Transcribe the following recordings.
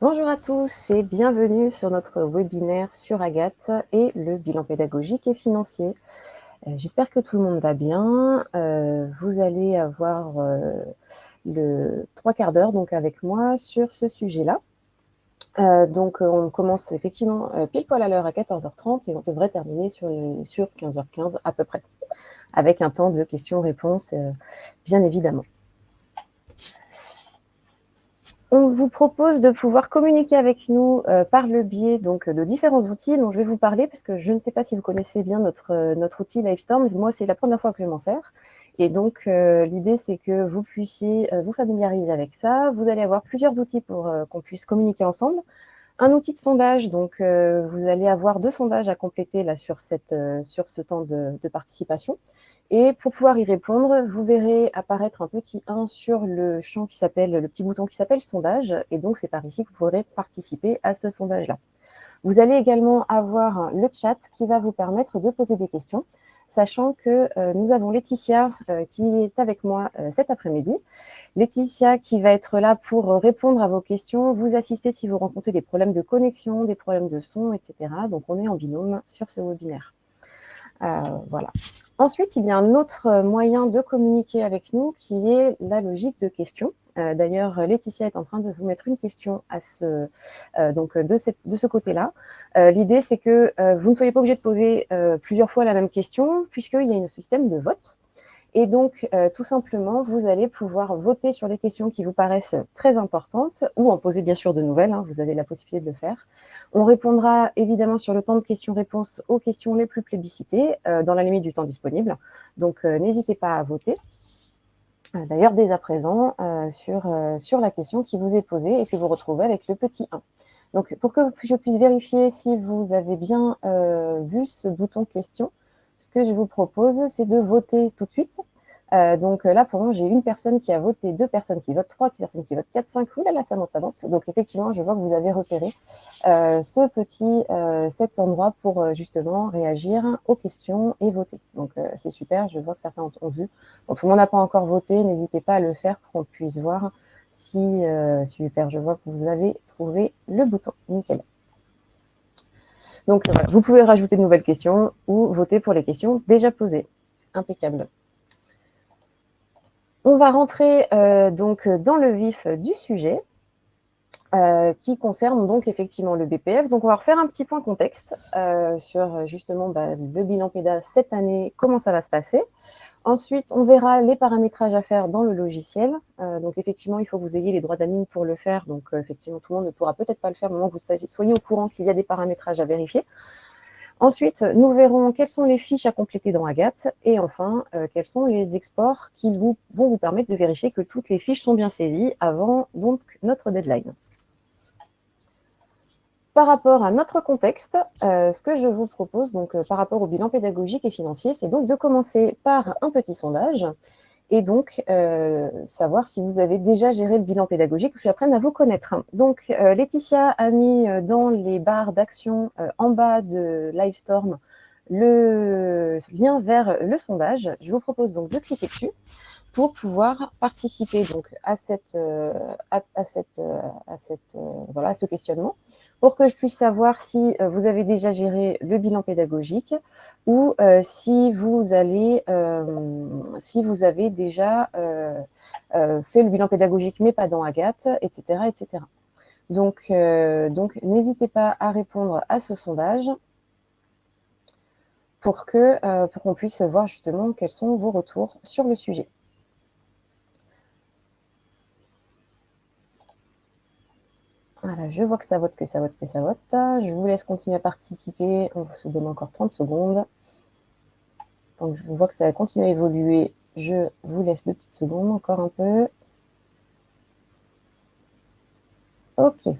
Bonjour à tous et bienvenue sur notre webinaire sur Agathe et le bilan pédagogique et financier. J'espère que tout le monde va bien. Vous allez avoir le 3/4 d'heure donc avec moi sur ce sujet-là. On commence effectivement pile poil à l'heure à 14h30 et on devrait terminer sur 15h15 à peu près, avec un temps de questions-réponses bien évidemment. On vous propose de pouvoir communiquer avec nous par le biais donc, de différents outils dont je vais vous parler, parce que je ne sais pas si vous connaissez bien notre outil Livestorm. Moi, c'est la première fois que je m'en sers. Et donc, l'idée, c'est que vous puissiez vous familiariser avec ça. Vous allez avoir plusieurs outils pour qu'on puisse communiquer ensemble. Un outil de sondage, donc vous allez avoir 2 sondages à compléter là sur ce temps de participation. Et pour pouvoir y répondre, vous verrez apparaître un petit 1 sur le petit bouton qui s'appelle sondage. Et donc, c'est par ici que vous pourrez participer à ce sondage-là. Vous allez également avoir le chat qui va vous permettre de poser des questions, sachant que nous avons Laetitia qui est avec moi cet après-midi. Laetitia qui va être là pour répondre à vos questions, vous assister si vous rencontrez des problèmes de connexion, des problèmes de son, etc. Donc, on est en binôme sur ce webinaire. Voilà. Ensuite, il y a un autre moyen de communiquer avec nous qui est la logique de questions. D'ailleurs, Laetitia est en train de vous mettre une question de ce côté-là. L'idée, c'est que vous ne soyez pas obligé de poser plusieurs fois la même question, puisqu'il y a un système de vote. Et donc, tout simplement, vous allez pouvoir voter sur les questions qui vous paraissent très importantes ou en poser bien sûr de nouvelles, vous avez la possibilité de le faire. On répondra évidemment sur le temps de questions-réponses aux questions les plus plébiscitées dans la limite du temps disponible. Donc, n'hésitez pas à voter. D'ailleurs, dès à présent, sur la question qui vous est posée et que vous retrouvez avec le petit 1. Donc, pour que je puisse vérifier si vous avez bien vu ce bouton question, ce que je vous propose, c'est de voter tout de suite. Là, pour moi, j'ai une personne qui a voté, 2 personnes qui votent, 3 personnes qui votent, 4, 5. Ouh là là, ça monte, ça monte. Donc, effectivement, je vois que vous avez repéré cet endroit pour justement réagir aux questions et voter. Donc, c'est super. Je vois que certains ont vu. Bon, tout le monde n'a pas encore voté. N'hésitez pas à le faire pour qu'on puisse voir si super. Je vois que vous avez trouvé le bouton. Nickel. Donc, voilà, vous pouvez rajouter de nouvelles questions ou voter pour les questions déjà posées. Impeccable. On va rentrer donc dans le vif du sujet qui concerne donc effectivement le BPF. Donc, on va refaire un petit point contexte sur justement le bilan PEDA cette année, comment ça va se passer. Ensuite, on verra les paramétrages à faire dans le logiciel. Donc, effectivement, il faut que vous ayez les droits d'admin pour le faire. Donc, effectivement, tout le monde ne pourra peut-être pas le faire, mais vous soyez au courant qu'il y a des paramétrages à vérifier. Ensuite, nous verrons quelles sont les fiches à compléter dans Agathe et enfin, quels sont les exports qui vont vous permettre de vérifier que toutes les fiches sont bien saisies avant donc notre deadline. Par rapport à notre contexte, ce que je vous propose donc par rapport au bilan pédagogique et financier, c'est donc de commencer par un petit sondage et donc savoir si vous avez déjà géré le bilan pédagogique, que j'apprenne à vous connaître. Donc, Laetitia a mis dans les barres d'action en bas de Livestorm le lien vers le sondage. Je vous propose donc de cliquer dessus pour pouvoir participer donc à ce questionnement, pour que je puisse savoir si vous avez déjà géré le bilan pédagogique ou si vous avez déjà fait le bilan pédagogique mais pas dans Agathe, etc., etc. Donc n'hésitez pas à répondre à ce sondage pour qu'on puisse voir justement quels sont vos retours sur le sujet. Voilà, je vois que ça vote, que ça vote, que ça vote. Je vous laisse continuer à participer. On se donne encore 30 secondes. Donc, je vois que ça continue à évoluer. Je vous laisse 2 petites secondes, encore un peu. OK.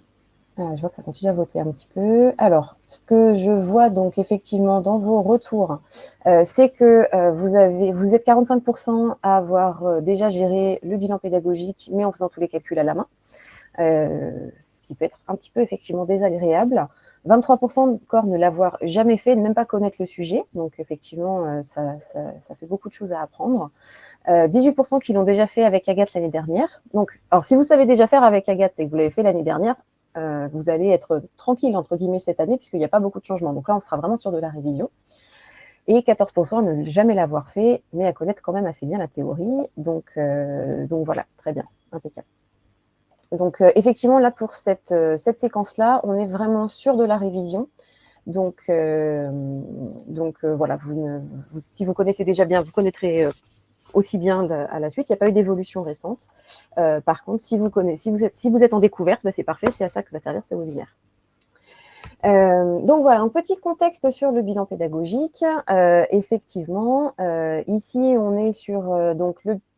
Je vois que ça continue à voter un petit peu. Alors, ce que je vois donc effectivement dans vos retours, c'est que vous êtes 45% à avoir déjà géré le bilan pédagogique, mais en faisant tous les calculs à la main. Ce qui peut être un petit peu effectivement désagréable. 23% encore ne l'avoir jamais fait, ne même pas connaître le sujet. Donc effectivement, ça fait beaucoup de choses à apprendre. 18% qui l'ont déjà fait avec Agathe l'année dernière. Donc, alors si vous savez déjà faire avec Agathe et que vous l'avez fait l'année dernière, vous allez être tranquille, entre guillemets, cette année, puisqu'il n'y a pas beaucoup de changements. Donc là, on sera vraiment sur de la révision. Et 14% à ne jamais l'avoir fait, mais à connaître quand même assez bien la théorie. Donc voilà, très bien, impeccable. Donc effectivement, là, pour cette séquence-là, on est vraiment sur de la révision. Donc voilà, si vous connaissez déjà bien, vous connaîtrez aussi bien à la suite. Il n'y a pas eu d'évolution récente. Par contre, si vous êtes en découverte, c'est parfait, c'est à ça que va servir ce webinaire. Donc voilà, un petit contexte sur le bilan pédagogique. Effectivement, ici, on est sur donc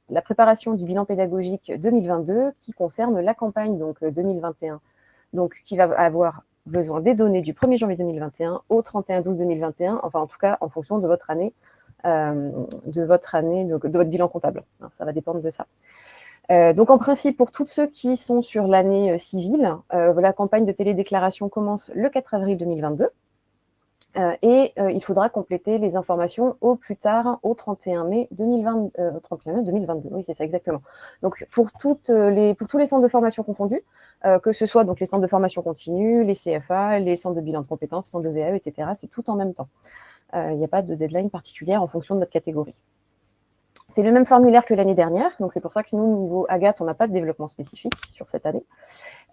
la préparation du bilan pédagogique 2022 qui concerne la campagne donc 2021, donc qui va avoir besoin des données du 1er janvier 2021 au 31/12/2021, enfin en tout cas en fonction de votre année, de votre bilan comptable. Ça va dépendre de ça. Donc en principe, pour tous ceux qui sont sur l'année civile, la campagne de télédéclaration commence le 4 avril 2022. Et il faudra compléter les informations au plus tard au 31 mai 2022. Oui, c'est ça exactement. Donc pour tous les centres de formation confondus, que ce soit donc les centres de formation continue, les CFA, les centres de bilan de compétences, centres de VAE, etc., c'est tout en même temps. Il n'y a pas de deadline particulière en fonction de notre catégorie. C'est le même formulaire que l'année dernière, donc c'est pour ça que nous, niveau Agathe, on n'a pas de développement spécifique sur cette année.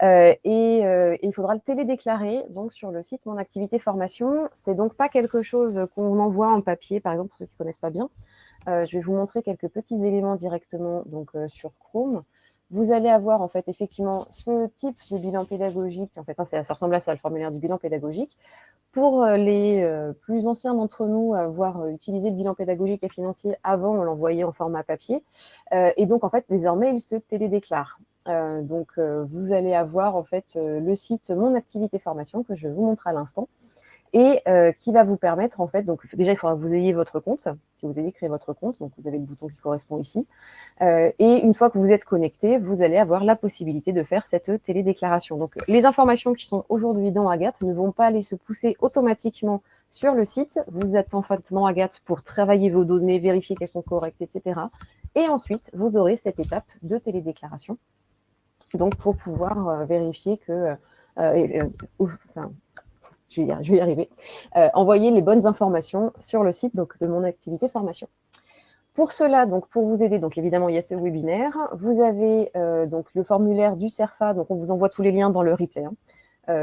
Et il faudra le télédéclarer donc sur le site Mon Activité Formation. C'est donc pas quelque chose qu'on envoie en papier, par exemple, pour ceux qui ne connaissent pas bien. Je vais vous montrer quelques petits éléments directement donc, sur Chrome. Vous allez avoir en fait effectivement ce type de bilan pédagogique. En fait, ça ressemble à ça, le formulaire du bilan pédagogique. Pour les plus anciens d'entre nous, avoir utilisé le bilan pédagogique et financier avant, on l'envoyait en format papier. Et donc, en fait, désormais, il se télédéclare. Donc, vous allez avoir en fait le site Mon Activité Formation que je vous montre à l'instant et qui va vous permettre en fait, donc déjà il faudra que vous ayez votre compte, que vous ayez créé votre compte, donc vous avez le bouton qui correspond ici. Et une fois que vous êtes connecté, vous allez avoir la possibilité de faire cette télédéclaration. Donc les informations qui sont aujourd'hui dans Agathe ne vont pas aller se pousser automatiquement sur le site. Vous êtes en fait dans Agathe pour travailler vos données, vérifier qu'elles sont correctes, etc. Et ensuite, vous aurez cette étape de télédéclaration. Donc, pour pouvoir vérifier que, je vais y arriver, envoyer les bonnes informations sur le site donc, de Mon Activité Formation. Pour cela, donc pour vous aider, donc évidemment, il y a ce webinaire. Vous avez donc le formulaire du CERFA, donc on vous envoie tous les liens dans le replay.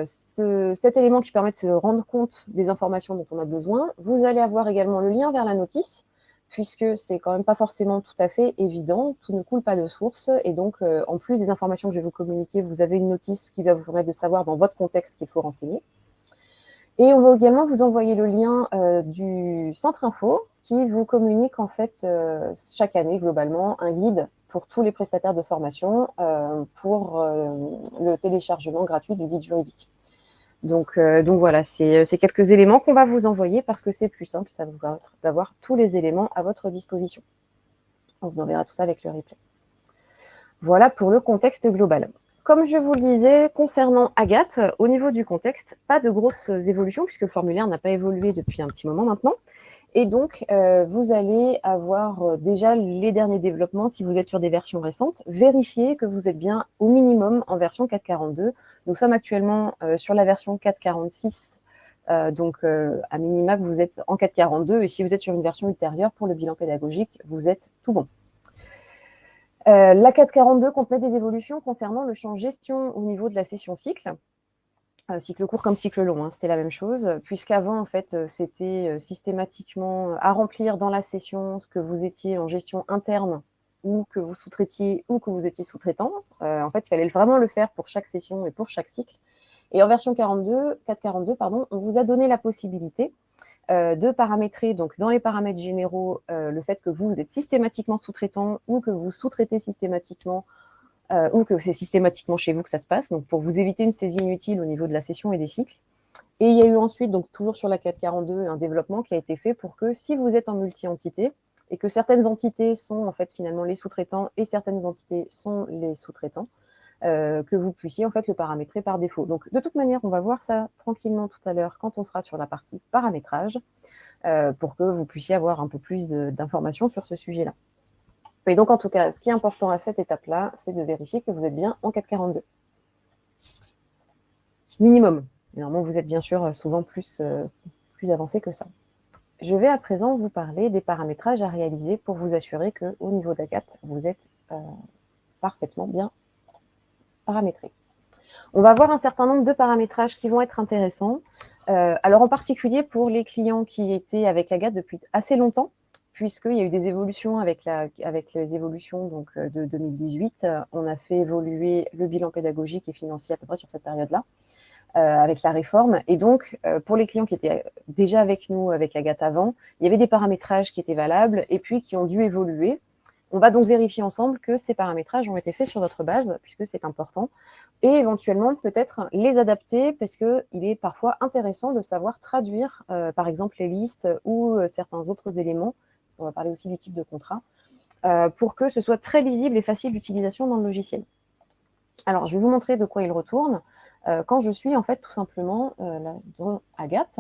Cet élément qui permet de se rendre compte des informations dont on a besoin. Vous allez avoir également le lien vers la notice, puisque c'est quand même pas forcément tout à fait évident, tout ne coule pas de source, et donc en plus des informations que je vais vous communiquer, vous avez une notice qui va vous permettre de savoir dans votre contexte qu'il faut renseigner. Et on va également vous envoyer le lien du Centre Info, qui vous communique en fait chaque année globalement un guide pour tous les prestataires de formation pour le téléchargement gratuit du guide juridique. Donc voilà, c'est quelques éléments qu'on va vous envoyer parce que c'est plus simple, ça vous permettra d'avoir tous les éléments à votre disposition. On vous enverra tout ça avec le replay. Voilà pour le contexte global. Comme je vous le disais, concernant Agathe, au niveau du contexte, pas de grosses évolutions puisque le formulaire n'a pas évolué depuis un petit moment maintenant. Et donc, vous allez avoir déjà les derniers développements si vous êtes sur des versions récentes. Vérifiez que vous êtes bien au minimum en version 4.42. Nous sommes actuellement sur la version 4.46, donc à minima que vous êtes en 4.42. Et si vous êtes sur une version ultérieure pour le bilan pédagogique, vous êtes tout bon. La 4.42 complète des évolutions concernant le champ gestion au niveau de la session cycle. Cycle court comme cycle long, c'était la même chose, puisqu'avant, en fait, c'était systématiquement à remplir dans la session que vous étiez en gestion interne ou que vous sous-traitiez ou que vous étiez sous-traitant. En fait, il fallait vraiment le faire pour chaque session et pour chaque cycle. Et en version 4.42, on vous a donné la possibilité de paramétrer, donc dans les paramètres généraux, le fait que vous êtes systématiquement sous-traitant ou que vous sous-traitez systématiquement ou que c'est systématiquement chez vous que ça se passe, donc pour vous éviter une saisie inutile au niveau de la session et des cycles. Et il y a eu ensuite, donc toujours sur la 4.42, un développement qui a été fait pour que si vous êtes en multi-entité et que certaines entités sont en fait finalement les sous-traitants et certaines entités sont les sous-traitants, que vous puissiez en fait le paramétrer par défaut. Donc de toute manière, on va voir ça tranquillement tout à l'heure quand on sera sur la partie paramétrage pour que vous puissiez avoir un peu plus d'informations sur ce sujet-là. Et donc, en tout cas, ce qui est important à cette étape-là, c'est de vérifier que vous êtes bien en 4.42. minimum. Normalement, vous êtes bien sûr souvent plus avancé que ça. Je vais à présent vous parler des paramétrages à réaliser pour vous assurer qu'au niveau d'Agathe, vous êtes parfaitement bien paramétré. On va voir un certain nombre de paramétrages qui vont être intéressants. Alors en particulier pour les clients qui étaient avec Agathe depuis assez longtemps, puisqu'il y a eu des évolutions avec les évolutions donc, de 2018. On a fait évoluer le bilan pédagogique et financier à peu près sur cette période-là, avec la réforme. Et donc, pour les clients qui étaient déjà avec nous, avec Agathe avant, il y avait des paramétrages qui étaient valables et puis qui ont dû évoluer. On va donc vérifier ensemble que ces paramétrages ont été faits sur notre base, puisque c'est important, et éventuellement peut-être les adapter, parce qu'il est parfois intéressant de savoir traduire, par exemple, les listes ou certains autres éléments. On va parler aussi du type de contrat, pour que ce soit très lisible et facile d'utilisation dans le logiciel. Alors, je vais vous montrer de quoi il retourne quand je suis en fait tout simplement dans Agathe.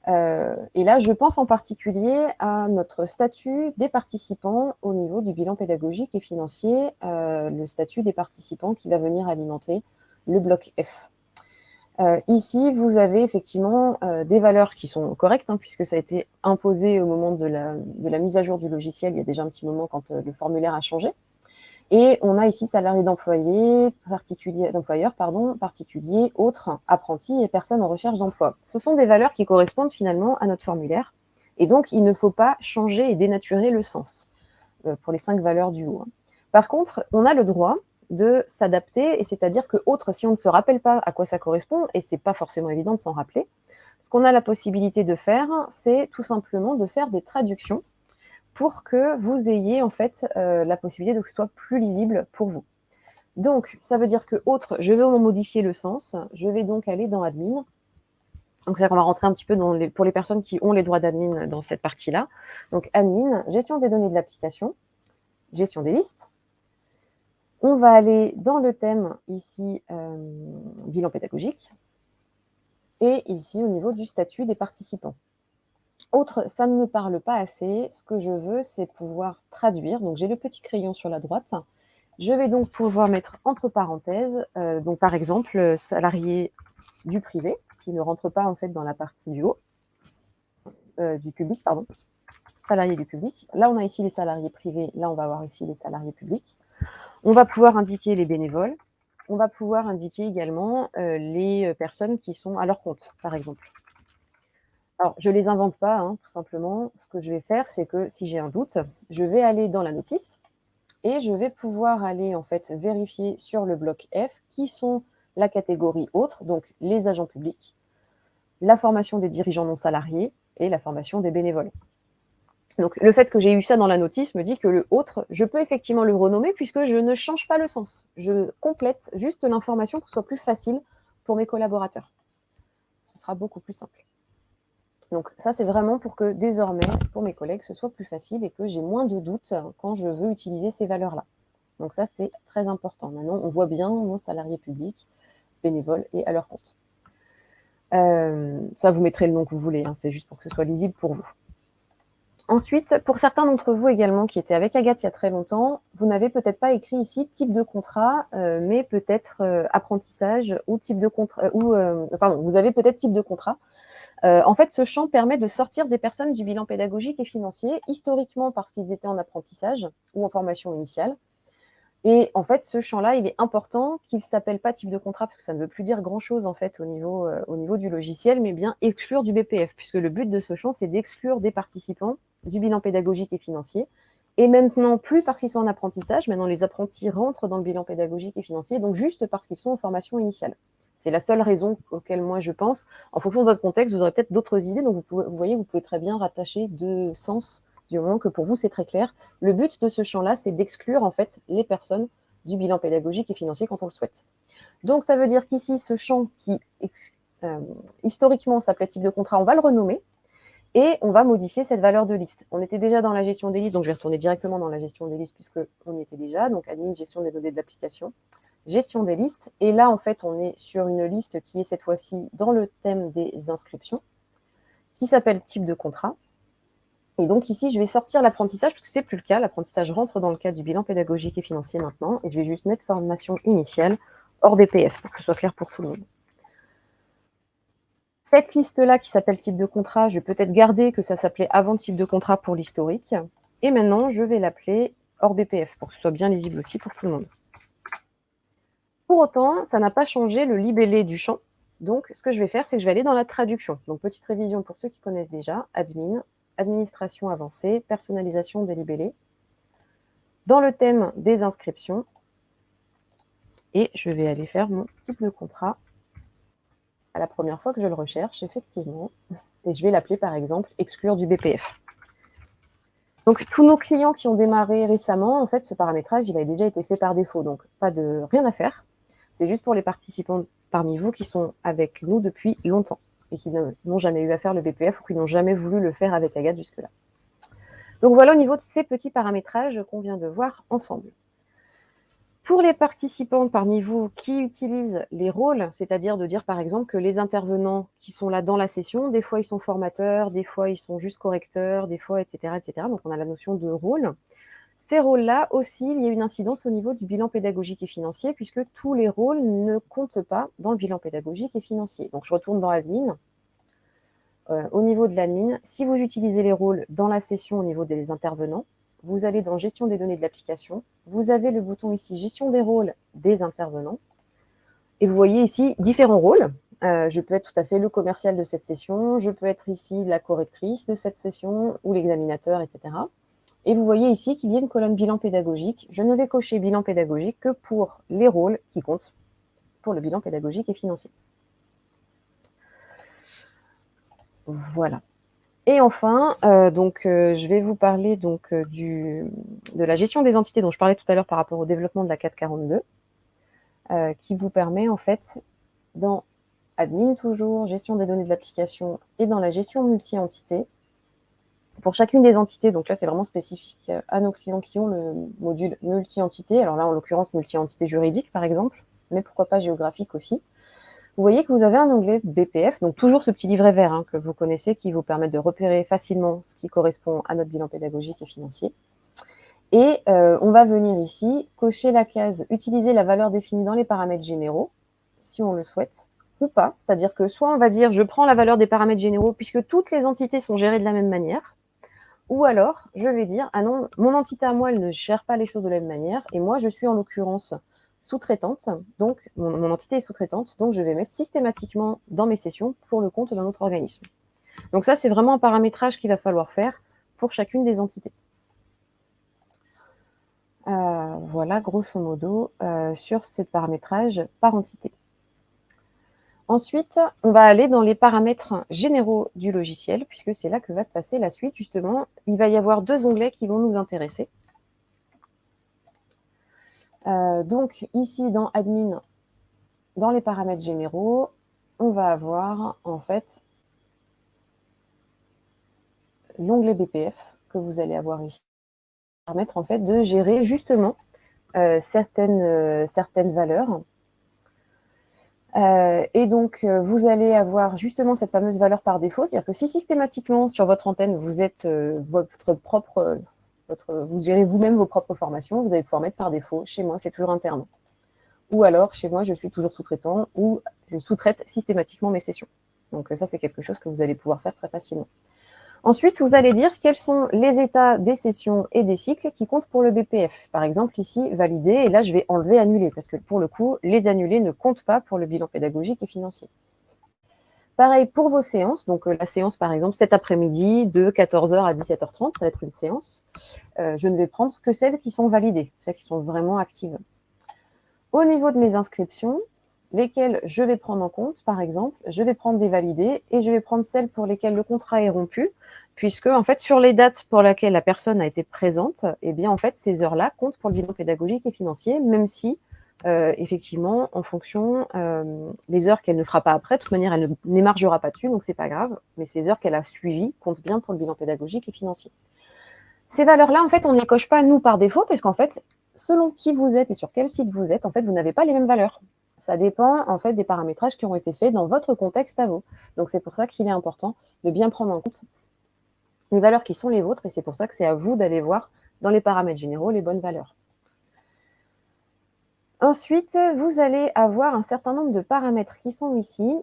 Et là, je pense en particulier à notre statut des participants au niveau du bilan pédagogique et financier, le statut des participants qui va venir alimenter le bloc F. Ici, vous avez effectivement des valeurs qui sont correctes, hein, puisque ça a été imposé au moment de la mise à jour du logiciel, il y a déjà un petit moment quand le formulaire a changé. Et on a ici salariés d'employeurs, particuliers, autres, apprentis et personnes en recherche d'emploi. Ce sont des valeurs qui correspondent finalement à notre formulaire. Et donc, il ne faut pas changer et dénaturer le sens pour les 5 valeurs du haut. Par contre, on a le droit de s'adapter, et c'est-à-dire que autre, si on ne se rappelle pas à quoi ça correspond, et c'est pas forcément évident de s'en rappeler, ce qu'on a la possibilité de faire, c'est tout simplement de faire des traductions pour que vous ayez en fait la possibilité que ce soit plus lisible pour vous. Donc, ça veut dire que autre, je vais en modifier le sens. Je vais donc aller dans admin. Donc, c'est-à-dire qu'on va rentrer un petit peu pour les personnes qui ont les droits d'admin dans cette partie-là. Donc, admin, gestion des données de l'application, gestion des listes. On va aller dans le thème ici, bilan pédagogique. Et ici, au niveau du statut des participants. Autre, ça ne me parle pas assez. Ce que je veux, c'est pouvoir traduire. Donc, j'ai le petit crayon sur la droite. Je vais donc pouvoir mettre entre parenthèses, donc par exemple, salarié du privé, qui ne rentre pas en fait dans la partie du haut, du public, pardon. Salarié du public. Là, on a ici les salariés privés. Là, on va avoir ici les salariés publics. On va pouvoir indiquer les bénévoles. On va pouvoir indiquer également les personnes qui sont à leur compte, par exemple. Alors, je ne les invente pas, hein, tout simplement. Ce que je vais faire, c'est que si j'ai un doute, je vais aller dans la notice et je vais pouvoir aller en fait vérifier sur le bloc F qui sont la catégorie autres, donc les agents publics, la formation des dirigeants non salariés et la formation des bénévoles. Donc, le fait que j'ai eu ça dans la notice me dit que le autre, je peux effectivement le renommer puisque je ne change pas le sens. Je complète juste l'information pour que ce soit plus facile pour mes collaborateurs. Ce sera beaucoup plus simple. Donc ça, c'est vraiment pour que désormais, pour mes collègues, ce soit plus facile et que j'ai moins de doutes quand je veux utiliser ces valeurs-là. Donc ça, c'est très important. Maintenant, on voit bien nos salariés publics, bénévoles et à leur compte. Ça, vous mettrez le nom que vous voulez, hein, c'est juste pour que ce soit lisible pour vous. Ensuite, pour certains d'entre vous également qui étaient avec Agathe il y a très longtemps, vous n'avez peut-être pas écrit ici type de contrat, mais peut-être apprentissage ou type de contrat, pardon, vous avez peut-être type de contrat. En fait, ce champ permet de sortir des personnes du bilan pédagogique et financier, historiquement parce qu'ils étaient en apprentissage ou en formation initiale. Et en fait, ce champ-là, il est important qu'il ne s'appelle pas type de contrat, parce que ça ne veut plus dire grand-chose en fait au niveau du logiciel, mais bien exclure du BPF, puisque le but de ce champ, c'est d'exclure des participants du bilan pédagogique et financier. Et maintenant, plus parce qu'ils sont en apprentissage, maintenant les apprentis rentrent dans le bilan pédagogique et financier, donc juste parce qu'ils sont en formation initiale. C'est la seule raison auquel moi je pense. En fonction de votre contexte, vous aurez peut-être d'autres idées, donc vous voyez, vous pouvez très bien rattacher deux sens du moment que pour vous c'est très clair. Le but de ce champ-là, c'est d'exclure en fait les personnes du bilan pédagogique et financier quand on le souhaite. Donc ça veut dire qu'ici, ce champ qui historiquement s'appelait type de contrat, on va le renommer et on va modifier cette valeur de liste. On était déjà dans la gestion des listes, donc je vais retourner directement dans la gestion des listes puisqu'on y était déjà. Donc admin, gestion des données de l'application, gestion des listes. Et là, en fait, on est sur une liste qui est cette fois-ci dans le thème des inscriptions, qui s'appelle type de contrat. Et donc ici, je vais sortir l'apprentissage, parce que ce n'est plus le cas. L'apprentissage rentre dans le cadre du bilan pédagogique et financier maintenant. Et je vais juste mettre formation initiale hors BPF, pour que ce soit clair pour tout le monde. Cette liste-là qui s'appelle type de contrat, je vais peut-être garder que ça s'appelait avant type de contrat pour l'historique. Et maintenant, je vais l'appeler hors BPF pour que ce soit bien lisible aussi pour tout le monde. Pour autant, ça n'a pas changé le libellé du champ. Donc, ce que je vais faire, c'est que je vais aller dans la traduction. Donc, petite révision pour ceux qui connaissent déjà, admin, administration avancée, personnalisation des libellés. Dans le thème des inscriptions, et je vais aller faire mon type de contrat à la première fois que je le recherche, effectivement. Et je vais l'appeler, par exemple, exclure du BPF. Donc, tous nos clients qui ont démarré récemment, en fait, ce paramétrage, il a déjà été fait par défaut. Donc, rien à faire. C'est juste pour les participants parmi vous qui sont avec nous depuis longtemps et qui n'ont jamais eu à faire le BPF ou qui n'ont jamais voulu le faire avec Agathe jusque-là. Donc, voilà au niveau de ces petits paramétrages qu'on vient de voir ensemble. Pour les participants parmi vous qui utilisent les rôles, c'est-à-dire de dire par exemple que les intervenants qui sont là dans la session, des fois ils sont formateurs, des fois ils sont juste correcteurs, des fois etc. etc. Donc on a la notion de rôle. Ces rôles-là aussi, il y a une incidence au niveau du bilan pédagogique et financier puisque tous les rôles ne comptent pas dans le bilan pédagogique et financier. Donc je retourne dans l'admin. Au niveau de l'admin, si vous utilisez les rôles dans la session au niveau des intervenants, vous allez dans gestion des données de l'application, vous avez le bouton ici gestion des rôles des intervenants, et vous voyez ici différents rôles. Je peux être tout à fait le commercial de cette session, je peux être ici la correctrice de cette session ou l'examinateur, etc. Et vous voyez ici qu'il y a une colonne bilan pédagogique. Je ne vais cocher bilan pédagogique que pour les rôles qui comptent pour le bilan pédagogique et financier. Voilà. Et enfin, je vais vous parler de la gestion des entités dont je parlais tout à l'heure par rapport au développement de la 442, qui vous permet en fait, dans admin toujours, gestion des données de l'application et dans la gestion multi-entité, pour chacune des entités, donc là c'est vraiment spécifique à nos clients qui ont le module multi-entité, alors là en l'occurrence multi-entité juridique par exemple, mais pourquoi pas géographique aussi. Vous voyez que vous avez un onglet BPF, donc toujours ce petit livret vert que vous connaissez qui vous permet de repérer facilement ce qui correspond à notre bilan pédagogique et financier. Et on va venir ici cocher la case « Utiliser la valeur définie dans les paramètres généraux » si on le souhaite ou pas. C'est-à-dire que soit on va dire « Je prends la valeur des paramètres généraux puisque toutes les entités sont gérées de la même manière » ou alors je vais dire « Ah non, mon entité à moi, elle ne gère pas les choses de la même manière et moi, je suis en l'occurrence sous-traitante, donc mon entité est sous-traitante, donc je vais mettre systématiquement dans mes sessions pour le compte d'un autre organisme. » Donc ça, c'est vraiment un paramétrage qu'il va falloir faire pour chacune des entités. Voilà, grosso modo, sur ce paramétrage par entité. Ensuite, on va aller dans les paramètres généraux du logiciel, puisque c'est là que va se passer la suite, justement. Il va y avoir deux onglets qui vont nous intéresser. Donc, ici, dans Admin, dans les paramètres généraux, on va avoir, en fait, l'onglet BPF que vous allez avoir ici, qui va permettre, en fait, de gérer, justement, certaines valeurs. Et donc, vous allez avoir justement cette fameuse valeur par défaut, c'est-à-dire que si systématiquement, sur votre antenne, vous êtes vous gérez vous-même vos propres formations, vous allez pouvoir mettre par défaut, chez moi, c'est toujours interne. Ou alors, chez moi, je suis toujours sous-traitant ou je sous-traite systématiquement mes sessions. Donc ça, c'est quelque chose que vous allez pouvoir faire très facilement. Ensuite, vous allez dire quels sont les états des sessions et des cycles qui comptent pour le BPF. Par exemple, ici, valider, et là, je vais enlever annuler, parce que pour le coup, les annulés ne comptent pas pour le bilan pédagogique et financier. Pareil pour vos séances, donc la séance, par exemple, cet après-midi, de 14h à 17h30, ça va être une séance. Je ne vais prendre que celles qui sont validées, celles qui sont vraiment actives. Au niveau de mes inscriptions, lesquelles je vais prendre en compte, par exemple, je vais prendre des validées et je vais prendre celles pour lesquelles le contrat est rompu, puisque, en fait, sur les dates pour lesquelles la personne a été présente, eh bien, en fait, ces heures-là comptent pour le bilan pédagogique et financier, même si, effectivement, en fonction, les heures qu'elle ne fera pas après, de toute manière, elle n'émargera pas dessus, donc c'est pas grave, mais ces heures qu'elle a suivies comptent bien pour le bilan pédagogique et financier. Ces valeurs-là, en fait, on ne les coche pas, nous, par défaut, parce qu'en fait, selon qui vous êtes et sur quel site vous êtes, en fait, vous n'avez pas les mêmes valeurs. Ça dépend, en fait, des paramétrages qui ont été faits dans votre contexte à vous. Donc, c'est pour ça qu'il est important de bien prendre en compte les valeurs qui sont les vôtres, et c'est pour ça que c'est à vous d'aller voir dans les paramètres généraux les bonnes valeurs. Ensuite, vous allez avoir un certain nombre de paramètres qui sont ici,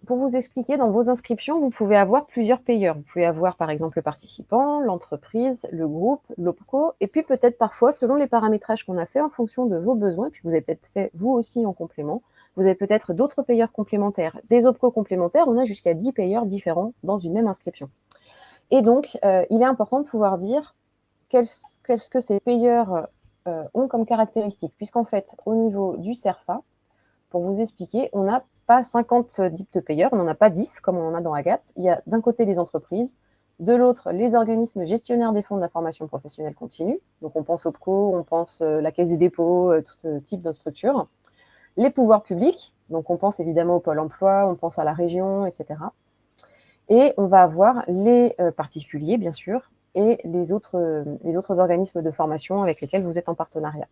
pour vous expliquer, dans vos inscriptions, vous pouvez avoir plusieurs payeurs. Vous pouvez avoir, par exemple, le participant, l'entreprise, le groupe, l'OPCO, et puis peut-être parfois, selon les paramétrages qu'on a fait en fonction de vos besoins, puis vous avez peut-être fait vous aussi en complément, vous avez peut-être d'autres payeurs complémentaires. Des OPCO complémentaires, on a jusqu'à 10 payeurs différents dans une même inscription. Et donc, il est important de pouvoir dire qu'est-ce que ces payeurs ont comme caractéristiques, puisqu'en fait, au niveau du CERFA, pour vous expliquer, on n'a pas 50 types de payeurs, on n'en a pas 10 comme on en a dans Agathe. Il y a d'un côté les entreprises, de l'autre les organismes gestionnaires des fonds de la formation professionnelle continue. Donc on pense au PCO, on pense la Caisse des dépôts, tout ce type de structure. Les pouvoirs publics, donc on pense évidemment au Pôle emploi, on pense à la région, etc. Et on va avoir les particuliers, bien sûr, et les autres organismes de formation avec lesquels vous êtes en partenariat.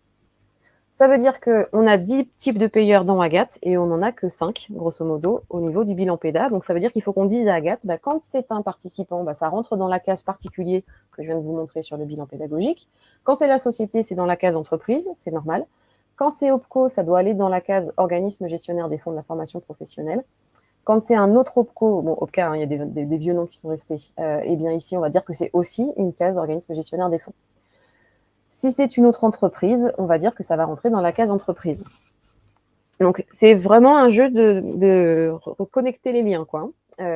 Ça veut dire qu'on a 10 types de payeurs dans Agathe et on n'en a que 5, grosso modo, au niveau du bilan PEDA. Donc, ça veut dire qu'il faut qu'on dise à Agathe, quand c'est un participant, ça rentre dans la case particulier que je viens de vous montrer sur le bilan pédagogique. Quand c'est la société, c'est dans la case entreprise, c'est normal. Quand c'est OPCO, ça doit aller dans la case organisme gestionnaire des fonds de la formation professionnelle. Quand c'est un autre OPCO, bon, OPCA, il y a des vieux noms qui sont restés, et bien ici, on va dire que c'est aussi une case organisme gestionnaire des fonds. Si c'est une autre entreprise, on va dire que ça va rentrer dans la case entreprise. Donc, c'est vraiment un jeu de reconnecter les liens, quoi.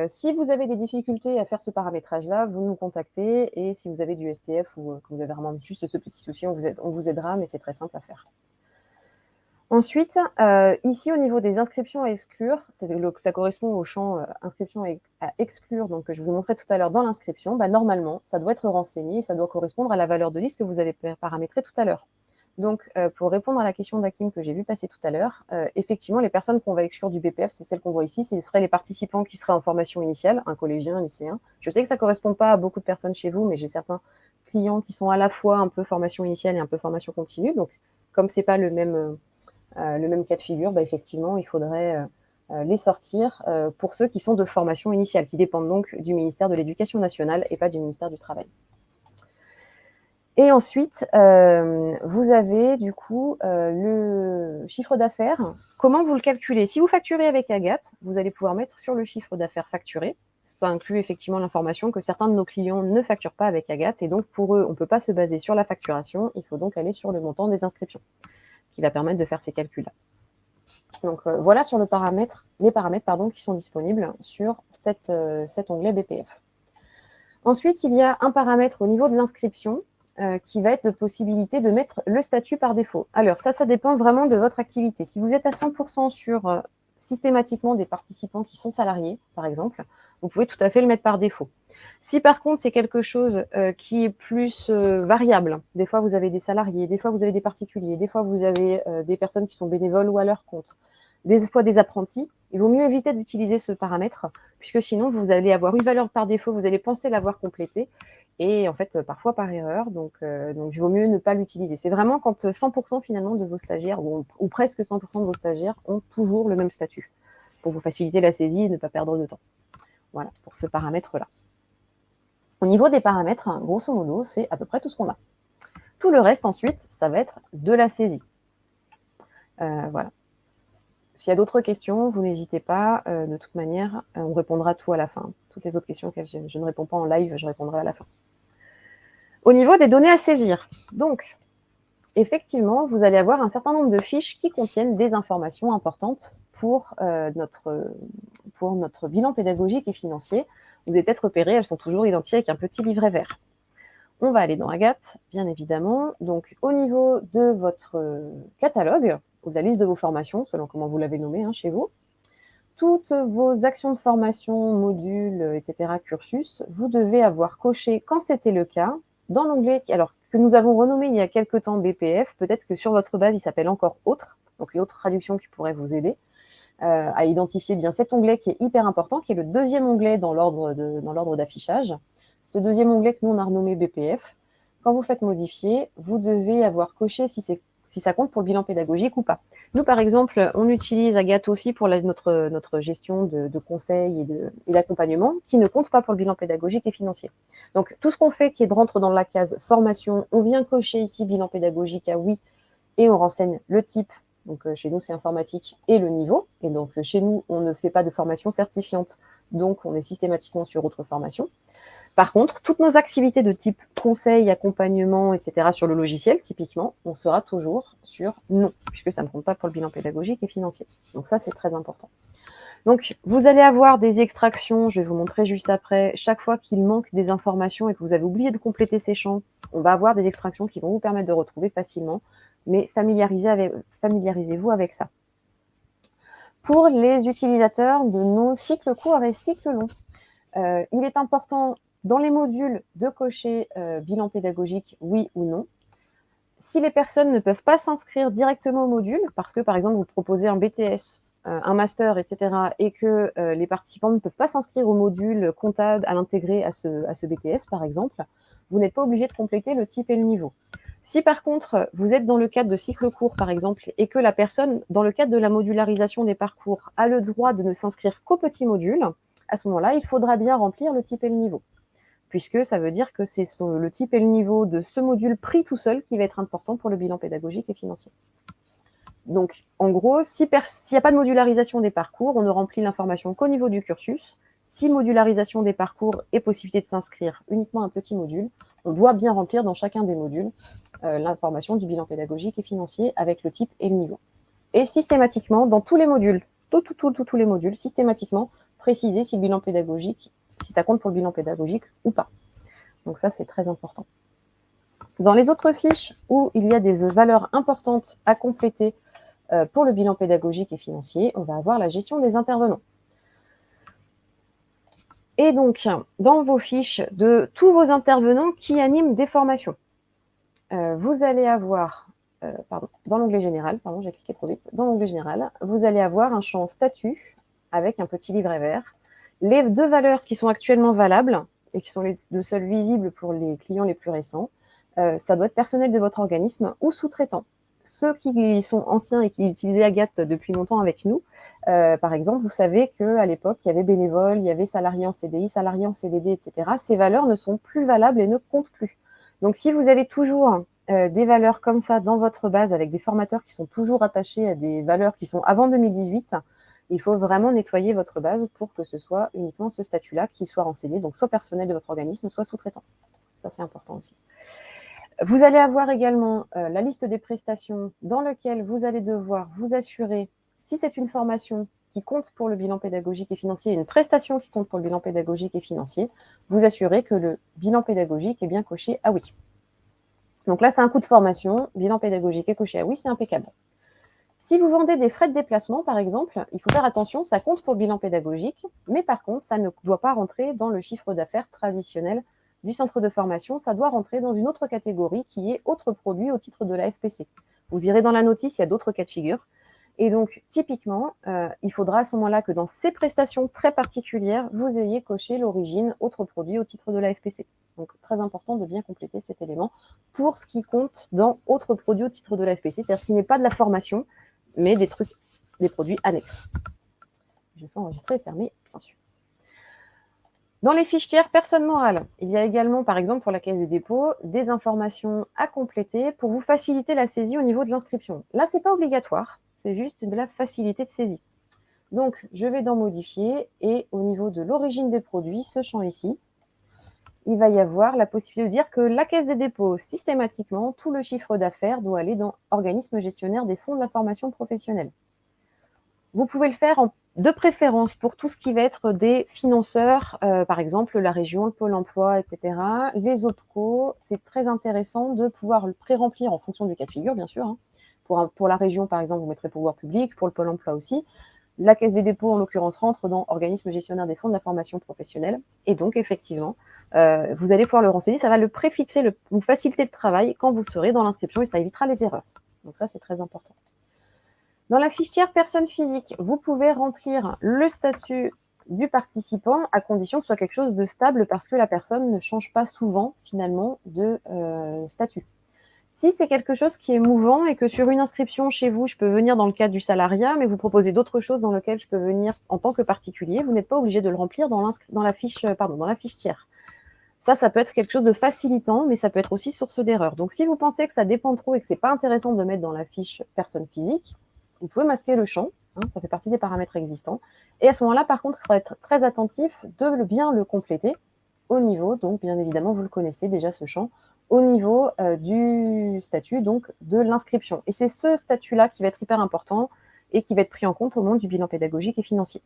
Si vous avez des difficultés à faire ce paramétrage-là, vous nous contactez. Et si vous avez du STF ou que vous avez vraiment juste ce petit souci, on vous aidera, mais c'est très simple à faire. Ensuite, ici, au niveau des inscriptions à exclure, ça correspond au champ inscription à exclure, donc que je vous montrais tout à l'heure dans l'inscription. Normalement, ça doit être renseigné, ça doit correspondre à la valeur de liste que vous avez paramétrée tout à l'heure. Donc, pour répondre à la question d'Hakim que j'ai vu passer tout à l'heure, effectivement, les personnes qu'on va exclure du BPF, c'est celles qu'on voit ici, ce seraient les participants qui seraient en formation initiale, un collégien, un lycéen. Je sais que ça ne correspond pas à beaucoup de personnes chez vous, mais j'ai certains clients qui sont à la fois un peu formation initiale et un peu formation continue. Donc, comme ce n'est pas le même cas de figure, effectivement, il faudrait les sortir pour ceux qui sont de formation initiale, qui dépendent donc du ministère de l'Éducation nationale et pas du ministère du Travail. Et ensuite, vous avez du coup le chiffre d'affaires. Comment vous le calculez? Si vous facturez avec Agathe, vous allez pouvoir mettre sur le chiffre d'affaires facturé. Ça inclut effectivement l'information que certains de nos clients ne facturent pas avec Agathe. Et donc, pour eux, on ne peut pas se baser sur la facturation. Il faut donc aller sur le montant des inscriptions qui va permettre de faire ces calculs-là. Donc, voilà sur les paramètres qui sont disponibles sur cet onglet BPF. Ensuite, il y a un paramètre au niveau de l'inscription qui va être de possibilité de mettre le statut par défaut. Alors, ça dépend vraiment de votre activité. Si vous êtes à 100% sur systématiquement des participants qui sont salariés, par exemple, vous pouvez tout à fait le mettre par défaut. Si par contre, c'est quelque chose qui est plus variable, des fois vous avez des salariés, des fois vous avez des particuliers, des fois vous avez des personnes qui sont bénévoles ou à leur compte, des fois des apprentis, il vaut mieux éviter d'utiliser ce paramètre, puisque sinon vous allez avoir une valeur par défaut, vous allez penser l'avoir complétée, et en fait parfois par erreur, donc il vaut mieux ne pas l'utiliser. C'est vraiment quand 100% finalement de vos stagiaires, ou presque 100% de vos stagiaires ont toujours le même statut, pour vous faciliter la saisie et ne pas perdre de temps. Voilà, pour ce paramètre-là. Au niveau des paramètres, grosso modo, c'est à peu près tout ce qu'on a. Tout le reste, ensuite, ça va être de la saisie. Voilà. S'il y a d'autres questions, vous n'hésitez pas. De toute manière, on répondra tout à la fin. Toutes les autres questions que je ne réponds pas en live, je répondrai à la fin. Au niveau des données à saisir, donc, effectivement, vous allez avoir un certain nombre de fiches qui contiennent des informations importantes pour notre bilan pédagogique et financier. Vous avez peut-être repéré, elles sont toujours identifiées avec un petit livret vert. On va aller dans Agathe, bien évidemment. Donc, au niveau de votre catalogue, ou de la liste de vos formations, selon comment vous l'avez nommé chez vous, toutes vos actions de formation, modules, etc., cursus, vous devez avoir coché, quand c'était le cas, dans l'onglet, alors que nous avons renommé il y a quelque temps BPF, peut-être que sur votre base, il s'appelle encore Autres, donc les autres traductions qui pourraient vous aider à identifier bien cet onglet qui est hyper important, qui est le deuxième onglet dans l'ordre d'affichage. Ce deuxième onglet que nous, on a renommé BPF, quand vous faites modifier, vous devez avoir coché si ça compte pour le bilan pédagogique ou pas. Nous, par exemple, on utilise Agathe aussi pour notre gestion de conseils et d'accompagnement qui ne compte pas pour le bilan pédagogique et financier. Donc, tout ce qu'on fait qui rentre dans la case formation, on vient cocher ici bilan pédagogique à oui et on renseigne le type Donc, chez nous, c'est informatique et le niveau. Et donc, chez nous, on ne fait pas de formation certifiante. Donc, on est systématiquement sur autre formation. Par contre, toutes nos activités de type conseil, accompagnement, etc. sur le logiciel, typiquement, on sera toujours sur non, puisque ça ne compte pas pour le bilan pédagogique et financier. Donc ça, c'est très important. Donc, vous allez avoir des extractions, je vais vous montrer juste après. Chaque fois qu'il manque des informations et que vous avez oublié de compléter ces champs, on va avoir des extractions qui vont vous permettre de retrouver facilement, mais familiarisez-vous avec ça. Pour les utilisateurs de nos cycles courts et cycles longs, il est important dans les modules de cocher bilan pédagogique, oui ou non. Si les personnes ne peuvent pas s'inscrire directement au module, parce que par exemple vous proposez un BTS, un master, etc., et que les participants ne peuvent pas s'inscrire au module comptable à l'intégrer à ce BTS, par exemple, vous n'êtes pas obligé de compléter le type et le niveau. Si par contre, vous êtes dans le cadre de cycle court, par exemple, et que la personne, dans le cadre de la modularisation des parcours, a le droit de ne s'inscrire qu'au petit module, à ce moment-là, il faudra bien remplir le type et le niveau, puisque ça veut dire que c'est le type et le niveau de ce module pris tout seul qui va être important pour le bilan pédagogique et financier. Donc, en gros, s'il n'y a pas de modularisation des parcours, on ne remplit l'information qu'au niveau du cursus. Si modularisation des parcours et possibilité de s'inscrire uniquement un petit module, on doit bien remplir dans chacun des modules l'information du bilan pédagogique et financier avec le type et le niveau. Et systématiquement, dans tous les modules, tous les modules, systématiquement, préciser si le bilan pédagogique, si ça compte pour le bilan pédagogique ou pas. Donc ça, c'est très important. Dans les autres fiches où il y a des valeurs importantes à compléter pour le bilan pédagogique et financier, on va avoir la gestion des intervenants. Et donc, dans vos fiches de tous vos intervenants qui animent des formations, vous allez avoir, dans l'onglet général, j'ai cliqué trop vite, dans l'onglet général, vous allez avoir un champ statut avec un petit livret vert. Les 2 valeurs qui sont actuellement valables et qui sont les 2 seules visibles pour les clients les plus récents, ça doit être personnel de votre organisme ou sous-traitant. Ceux qui sont anciens et qui utilisaient Agathe depuis longtemps avec nous, par exemple, vous savez qu'à l'époque, il y avait bénévole, il y avait salarié en CDI, salarié en CDD, etc. Ces valeurs ne sont plus valables et ne comptent plus. Donc, si vous avez toujours des valeurs comme ça dans votre base avec des formateurs qui sont toujours attachés à des valeurs qui sont avant 2018, il faut vraiment nettoyer votre base pour que ce soit uniquement ce statut-là qui soit renseigné, donc soit personnel de votre organisme, soit sous-traitant. Ça, c'est important aussi. Vous allez avoir également la liste des prestations dans laquelle vous allez devoir vous assurer, si c'est une formation qui compte pour le bilan pédagogique et financier, une prestation qui compte pour le bilan pédagogique et financier, vous assurez que le bilan pédagogique est bien coché à oui. Donc là, c'est un coût de formation, bilan pédagogique est coché à oui, c'est impeccable. Si vous vendez des frais de déplacement, par exemple, il faut faire attention, ça compte pour le bilan pédagogique, mais par contre, ça ne doit pas rentrer dans le chiffre d'affaires traditionnel du centre de formation, ça doit rentrer dans une autre catégorie qui est autres produits au titre de la FPC. Vous irez dans la notice, il y a d'autres cas de figure. Et donc, typiquement, il faudra à ce moment-là que dans ces prestations très particulières, vous ayez coché l'origine autres produits au titre de la FPC. Donc, très important de bien compléter cet élément pour ce qui compte dans autres produits au titre de la FPC, c'est-à-dire ce qui n'est pas de la formation, mais des produits annexes. Je vais enregistrer et fermer, bien sûr. Dans les fiches tiers, personne morale, il y a également, par exemple, pour la Caisse des dépôts, des informations à compléter pour vous faciliter la saisie au niveau de l'inscription. Là, ce n'est pas obligatoire, c'est juste de la facilité de saisie. Donc, je vais dans Modifier et au niveau de l'origine des produits, ce champ ici, il va y avoir la possibilité de dire que la Caisse des dépôts, systématiquement, tout le chiffre d'affaires doit aller dans organisme gestionnaire des fonds de la formation professionnelle. Vous pouvez le faire de préférence pour tout ce qui va être des financeurs, par exemple la région, le Pôle emploi, etc. Les OPCO, c'est très intéressant de pouvoir le pré-remplir en fonction du cas de figure, bien sûr. Pour la région, par exemple, vous mettrez pouvoir public, pour le Pôle emploi aussi. La Caisse des dépôts, en l'occurrence, rentre dans organisme gestionnaire des fonds de la formation professionnelle. Et donc, effectivement, vous allez pouvoir le renseigner. Ça va le préfixer, vous faciliter le travail quand vous serez dans l'inscription et ça évitera les erreurs. Donc ça, c'est très important. Dans la fiche tiers personne physique, vous pouvez remplir le statut du participant à condition que ce soit quelque chose de stable parce que la personne ne change pas souvent, finalement, de statut. Si c'est quelque chose qui est mouvant et que sur une inscription chez vous, je peux venir dans le cadre du salariat, mais vous proposez d'autres choses dans lesquelles je peux venir en tant que particulier, vous n'êtes pas obligé de le remplir dans la fiche tiers. Ça peut être quelque chose de facilitant, mais ça peut être aussi source d'erreur. Donc, si vous pensez que ça dépend trop et que c'est pas intéressant de mettre dans la fiche personne physique, Vous pouvez masquer le champ, ça fait partie des paramètres existants. Et à ce moment-là, par contre, il faudra être très attentif de bien le compléter au niveau, donc bien évidemment, vous le connaissez déjà ce champ, au niveau du statut, donc de l'inscription. Et c'est ce statut-là qui va être hyper important et qui va être pris en compte au moment du bilan pédagogique et financier.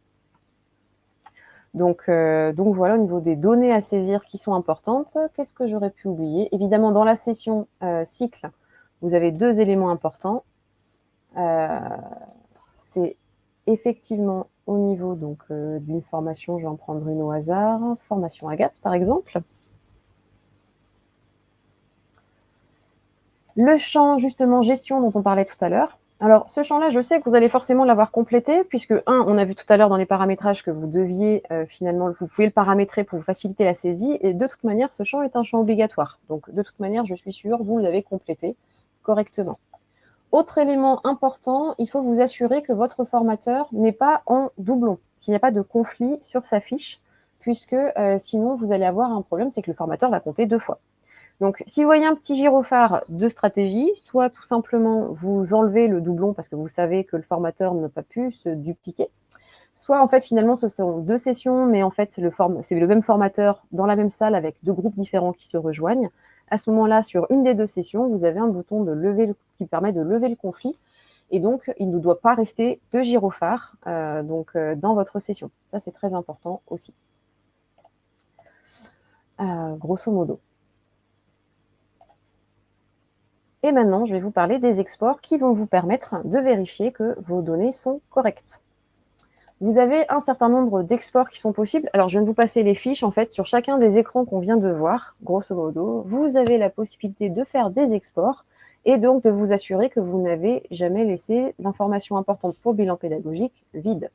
Donc voilà, au niveau des données à saisir qui sont importantes, qu'est-ce que j'aurais pu oublier? Évidemment, dans la session cycle, vous avez 2 éléments importants. C'est effectivement au niveau d'une formation, je vais en prendre une au hasard, formation Agathe par exemple. Le champ justement gestion dont on parlait tout à l'heure. Alors ce champ-là, je sais que vous allez forcément l'avoir complété puisque on a vu tout à l'heure dans les paramétrages que vous deviez finalement, vous pouvez le paramétrer pour vous faciliter la saisie et de toute manière, ce champ est un champ obligatoire. Donc de toute manière, je suis sûre, vous l'avez complété correctement. Autre élément important, il faut vous assurer que votre formateur n'est pas en doublon, qu'il n'y a pas de conflit sur sa fiche, puisque sinon vous allez avoir un problème, c'est que le formateur va compter 2 fois. Donc, si vous voyez un petit gyrophare de stratégie, soit tout simplement vous enlevez le doublon parce que vous savez que le formateur n'a pas pu se dupliquer, soit en fait finalement ce sont 2 sessions, mais en fait c'est le même formateur dans la même salle avec 2 groupes différents qui se rejoignent. À ce moment-là, sur une des 2 sessions, vous avez un bouton qui permet de lever le conflit. Et donc, il ne doit pas rester de gyrophare dans votre session. Ça, c'est très important aussi. Grosso modo. Et maintenant, je vais vous parler des exports qui vont vous permettre de vérifier que vos données sont correctes. Vous avez un certain nombre d'exports qui sont possibles. Alors, je viens de vous passer les fiches. En fait, sur chacun des écrans qu'on vient de voir, grosso modo, vous avez la possibilité de faire des exports et donc de vous assurer que vous n'avez jamais laissé l'information importante pour le bilan pédagogique vide.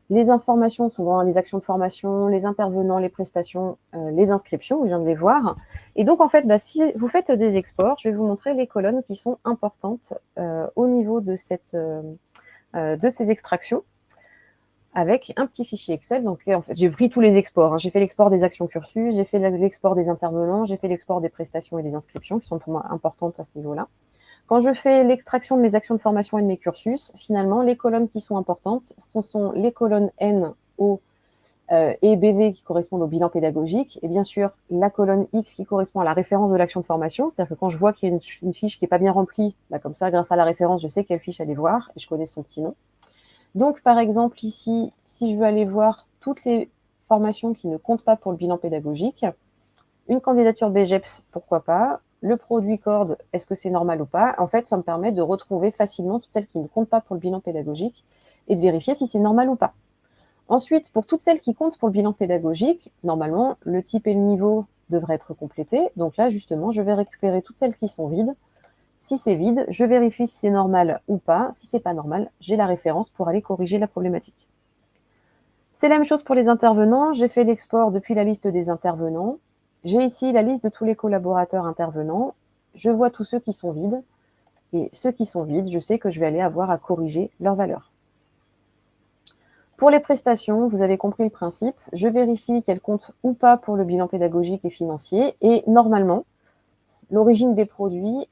Les informations sont dans les actions de formation, les intervenants, les prestations, les inscriptions, on vient de les voir. Et donc, en fait, si vous faites des exports, je vais vous montrer les colonnes qui sont importantes au niveau de ces extractions avec un petit fichier Excel. Donc, en fait, j'ai pris tous les exports. J'ai fait l'export des actions cursus, j'ai fait l'export des intervenants, j'ai fait l'export des prestations et des inscriptions qui sont pour moi importantes à ce niveau-là. Quand je fais l'extraction de mes actions de formation et de mes cursus, finalement, les colonnes qui sont importantes, ce sont les colonnes N, O et BV qui correspondent au bilan pédagogique, et bien sûr la colonne X qui correspond à la référence de l'action de formation, c'est-à-dire que quand je vois qu'il y a une fiche qui n'est pas bien remplie, comme ça, grâce à la référence, je sais quelle fiche aller voir, et je connais son petit nom. Donc, par exemple, ici, si je veux aller voir toutes les formations qui ne comptent pas pour le bilan pédagogique, une candidature BGEPS, pourquoi pas, le produit CORD, est-ce que c'est normal ou pas? En fait, ça me permet de retrouver facilement toutes celles qui ne comptent pas pour le bilan pédagogique et de vérifier si c'est normal ou pas. Ensuite, pour toutes celles qui comptent pour le bilan pédagogique, normalement, le type et le niveau devraient être complétés. Donc là, justement, je vais récupérer toutes celles qui sont vides. Si c'est vide, je vérifie si c'est normal ou pas. Si c'est pas normal, j'ai la référence pour aller corriger la problématique. C'est la même chose pour les intervenants. J'ai fait l'export depuis la liste des intervenants. J'ai ici la liste de tous les collaborateurs intervenants. Je vois tous ceux qui sont vides. Et ceux qui sont vides, je sais que je vais aller avoir à corriger leur valeur. Pour les prestations, vous avez compris le principe. Je vérifie qu'elles comptent ou pas pour le bilan pédagogique et financier. Et normalement, l'origine des produits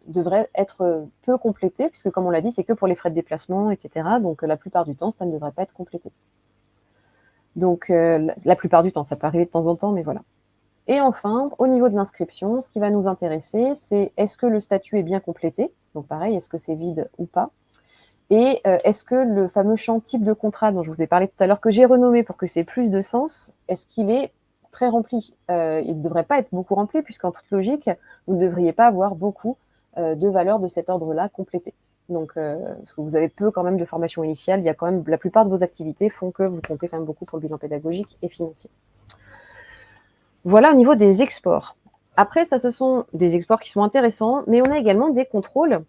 devrait être peu complétée, puisque comme on l'a dit, c'est que pour les frais de déplacement, etc. Donc la plupart du temps, ça ne devrait pas être complété. Donc la plupart du temps, ça peut arriver de temps en temps, mais voilà. Et enfin, au niveau de l'inscription, ce qui va nous intéresser, c'est est-ce que le statut est bien complété? Donc pareil, est-ce que c'est vide ou pas? Et est-ce que le fameux champ type de contrat dont je vous ai parlé tout à l'heure, que j'ai renommé pour que c'est plus de sens, est-ce qu'il est très rempli? Il ne devrait pas être beaucoup rempli, puisqu'en toute logique, vous ne devriez pas avoir beaucoup de valeurs de cet ordre-là complétées. Donc, parce que vous avez peu quand même de formation initiale, il y a quand même, la plupart de vos activités font que vous comptez quand même beaucoup pour le bilan pédagogique et financier. Voilà au niveau des exports. Après, ça, ce sont des exports qui sont intéressants, mais on a également des contrôles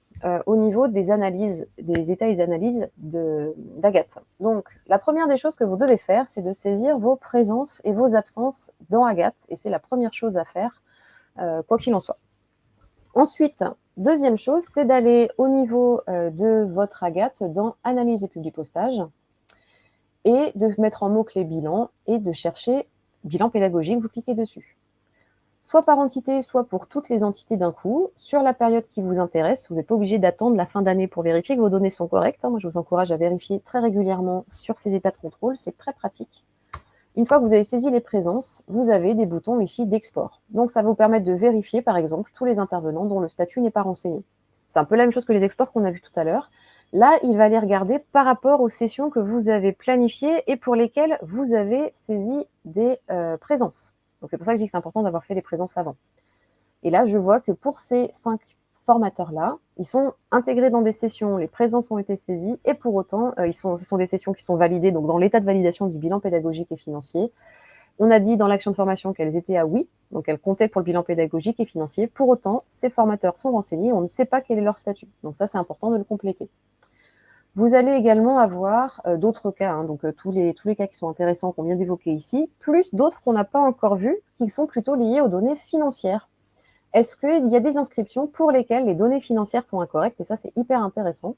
au niveau des analyses, des états et des analyses d'Agathe. Donc, la première des choses que vous devez faire, c'est de saisir vos présences et vos absences dans Agathe, et c'est la première chose à faire, quoi qu'il en soit. Ensuite, deuxième chose, c'est d'aller au niveau de votre Agathe dans Analyse et publipostage, et de mettre en mots-clés bilan, et de chercher bilan pédagogique, vous cliquez dessus. soit par entité, soit pour toutes les entités d'un coup, sur la période qui vous intéresse. Vous n'êtes pas obligé d'attendre la fin d'année pour vérifier que vos données sont correctes. Moi, je vous encourage à vérifier très régulièrement sur ces états de contrôle. C'est très pratique. Une fois que vous avez saisi les présences, vous avez des boutons ici d'export. Donc, ça va vous permettre de vérifier, par exemple, tous les intervenants dont le statut n'est pas renseigné. C'est un peu la même chose que les exports qu'on a vus tout à l'heure. Là, il va les regarder par rapport aux sessions que vous avez planifiées et pour lesquelles vous avez saisi des présences. Donc, c'est pour ça que je dis que c'est important d'avoir fait les présences avant. Et là, je vois que pour ces 5 formateurs-là, ils sont intégrés dans des sessions, les présences ont été saisies, et pour autant, ce sont des sessions qui sont validées, donc dans l'état de validation du bilan pédagogique et financier. On a dit dans l'action de formation qu'elles étaient à oui, donc elles comptaient pour le bilan pédagogique et financier. Pour autant, ces formateurs sont renseignés, on ne sait pas quel est leur statut. Donc ça, c'est important de le compléter. Vous allez également avoir d'autres cas, donc tous les cas qui sont intéressants qu'on vient d'évoquer ici, plus d'autres qu'on n'a pas encore vus, qui sont plutôt liés aux données financières. Est-ce qu'il y a des inscriptions pour lesquelles les données financières sont incorrectes? Et ça, c'est hyper intéressant,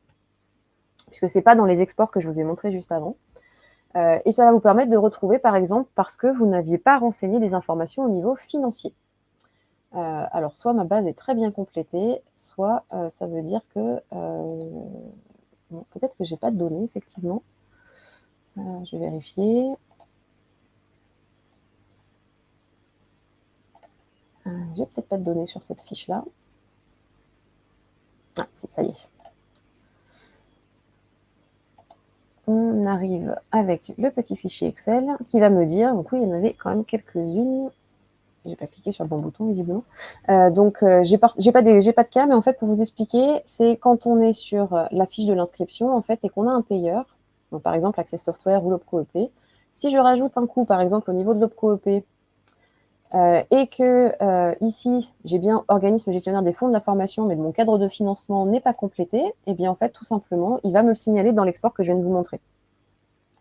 puisque ce n'est pas dans les exports que je vous ai montré juste avant. Et ça va vous permettre de retrouver, par exemple, parce que vous n'aviez pas renseigné des informations au niveau financier. Alors, soit ma base est très bien complétée, soit ça veut dire que bon, peut-être que je n'ai pas de données, effectivement. Je vais vérifier. J'ai peut-être pas de données sur cette fiche-là. Ah, si, ça y est. On arrive avec le petit fichier Excel qui va me dire, donc oui, il y en avait quand même quelques-unes. J'ai pas cliqué sur le bon bouton, visiblement. J'ai pas de cas, mais en fait, pour vous expliquer, c'est quand on est sur la fiche de l'inscription, en fait, et qu'on a un payeur, donc par exemple Access Software ou l'Opco EP. Si je rajoute un coût, par exemple, au niveau de l'Opco EP, et que ici, j'ai bien organisme gestionnaire des fonds de la formation, mais mon cadre de financement n'est pas complété, et bien en fait, tout simplement, il va me le signaler dans l'export que je viens de vous montrer.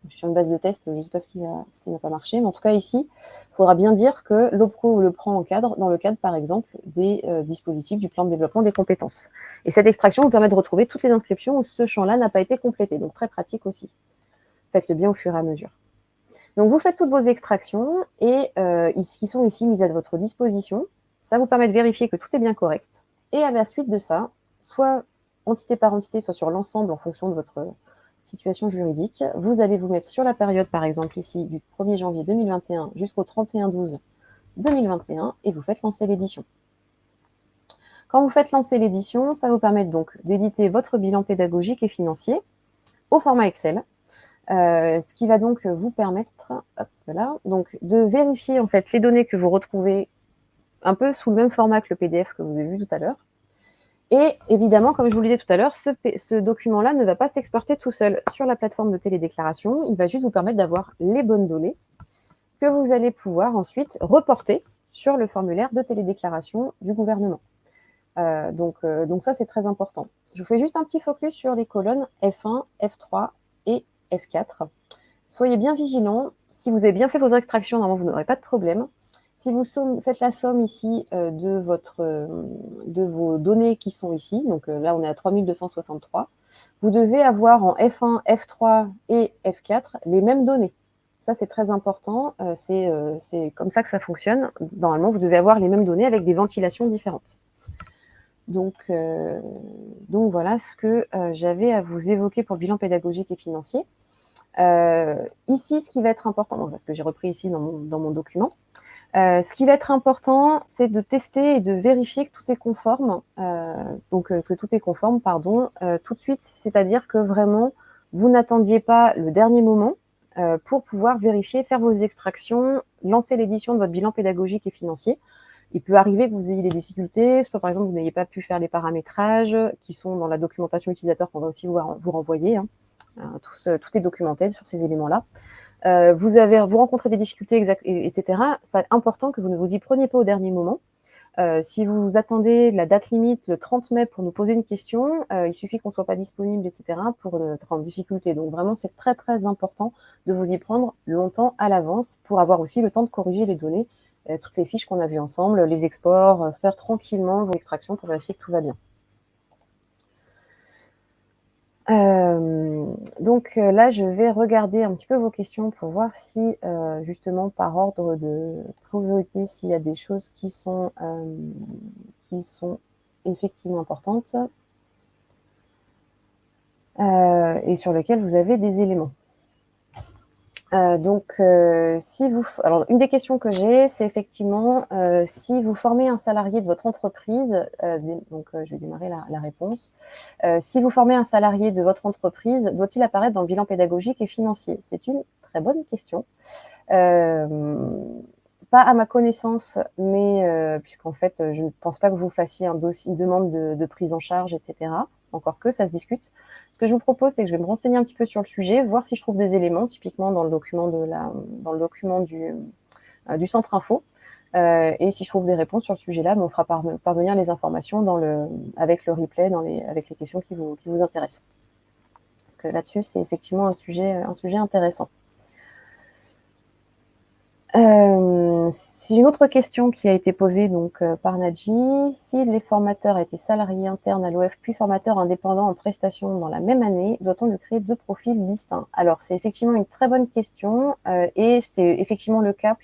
Je suis sur une base de test, je ne sais pas ce qui n'a pas marché, mais en tout cas ici, il faudra bien dire que l'OPCO le prend dans le cadre, par exemple, des dispositifs du plan de développement des compétences. Et cette extraction vous permet de retrouver toutes les inscriptions où ce champ-là n'a pas été complété, donc très pratique aussi. Faites-le bien au fur et à mesure. Donc vous faites toutes vos extractions et qui sont ici mises à votre disposition. Ça vous permet de vérifier que tout est bien correct. Et à la suite de ça, soit entité par entité, soit sur l'ensemble en fonction de votre situation juridique, vous allez vous mettre sur la période, par exemple ici, du 1er janvier 2021 jusqu'au 31/12/2021 et vous faites lancer l'édition. Quand vous faites lancer l'édition, ça vous permet donc d'éditer votre bilan pédagogique et financier au format Excel, ce qui va donc vous permettre donc, de vérifier en fait les données que vous retrouvez un peu sous le même format que le PDF que vous avez vu tout à l'heure. Et évidemment, comme je vous le disais tout à l'heure, ce document-là ne va pas s'exporter tout seul sur la plateforme de télédéclaration. Il va juste vous permettre d'avoir les bonnes données que vous allez pouvoir ensuite reporter sur le formulaire de télédéclaration du gouvernement. Donc ça, c'est très important. Je vous fais juste un petit focus sur les colonnes F1, F3 et F4. Soyez bien vigilants. Si vous avez bien fait vos extractions, normalement, vous n'aurez pas de problème. Si vous faites la somme ici de vos données qui sont ici, donc là on est à 3263, vous devez avoir en F1, F3 et F4 les mêmes données. Ça c'est très important, c'est comme ça que ça fonctionne. Normalement vous devez avoir les mêmes données avec des ventilations différentes. Donc voilà ce que j'avais à vous évoquer pour le bilan pédagogique et financier. Ici, ce qui va être important, parce que j'ai repris ici dans mon document, ce qui va être important, c'est de tester et de vérifier que tout est conforme, que tout est conforme, tout de suite. C'est-à-dire que vraiment, vous n'attendiez pas le dernier moment pour pouvoir vérifier, faire vos extractions, lancer l'édition de votre bilan pédagogique et financier. Il peut arriver que vous ayez des difficultés, soit par exemple vous n'ayez pas pu faire les paramétrages qui sont dans la documentation utilisateur qu'on va aussi vous renvoyer. Hein. Tout est documenté sur ces éléments-là. Vous rencontrez des difficultés, etc. C'est important que vous ne vous y preniez pas au dernier moment. Si vous attendez la date limite, le 30 mai, pour nous poser une question, il suffit qu'on ne soit pas disponible, etc., pour être en difficulté. Donc vraiment, c'est très, très important de vous y prendre longtemps à l'avance pour avoir aussi le temps de corriger les données, toutes les fiches qu'on a vues ensemble, les exports, faire tranquillement vos extractions pour vérifier que tout va bien. Donc là, je vais regarder un petit peu vos questions pour voir si, justement, par ordre de priorité, s'il y a des choses qui sont effectivement importantes, et sur lesquelles vous avez des éléments. Donc, alors une des questions que j'ai, c'est effectivement, si vous formez un salarié de votre entreprise, je vais démarrer la réponse. Si vous formez un salarié de votre entreprise, doit-il apparaître dans le bilan pédagogique et financier? C'est une très bonne question. Pas à ma connaissance, mais puisqu'en fait, je ne pense pas que vous fassiez une demande de prise en charge, etc. Encore que ça se discute. Ce que je vous propose, c'est que je vais me renseigner un petit peu sur le sujet, voir si je trouve des éléments, typiquement dans le document du centre info. Et si je trouve des réponses sur le sujet-là, on fera parvenir les informations avec le replay, avec les questions qui vous intéressent. Parce que là-dessus, c'est effectivement un sujet intéressant. C'est une autre question qui a été posée par Nadji. Si les formateurs étaient salariés internes à l'OF puis formateurs indépendants en prestation dans la même année, doit-on lui créer 2 profils distincts? Alors, c'est effectivement une très bonne question, et c'est effectivement le cas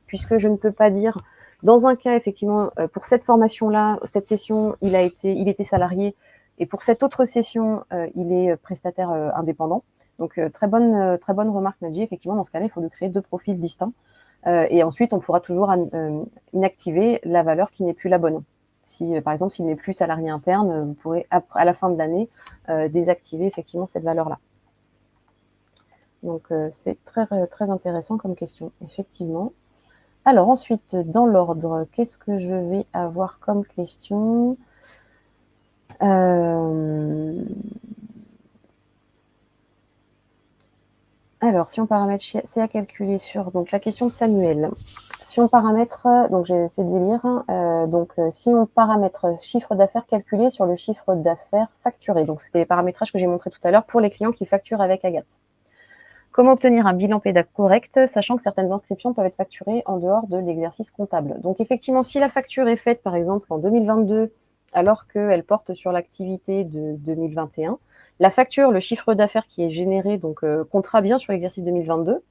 puisque je ne peux pas dire dans un cas, effectivement, pour cette formation-là, cette session, il était salarié, et pour cette autre session, il est prestataire indépendant. Donc, très bonne remarque, Nadji. Effectivement, dans ce cas-là, il faut lui créer 2 profils distincts. Et ensuite, on pourra toujours inactiver la valeur qui n'est plus la bonne. Si, par exemple, s'il n'est plus salarié interne, vous pourrez, à la fin de l'année, désactiver effectivement cette valeur-là. Donc, c'est très, très intéressant comme question, effectivement. Alors ensuite, dans l'ordre, qu'est-ce que je vais avoir comme question? Alors, si on paramètre c'est à calculer sur la question de Samuel. Si on paramètre, donc j'ai essayé de lire, si on paramètre chiffre d'affaires calculé sur le chiffre d'affaires facturé, donc c'était les paramétrages que j'ai montrés tout à l'heure pour les clients qui facturent avec Agathe. Comment obtenir un bilan pédagogique correct, sachant que certaines inscriptions peuvent être facturées en dehors de l'exercice comptable? Donc effectivement, si la facture est faite par exemple en 2022, alors qu'elle porte sur l'activité de 2021, la facture, le chiffre d'affaires qui est généré, comptera bien sur l'exercice 2022.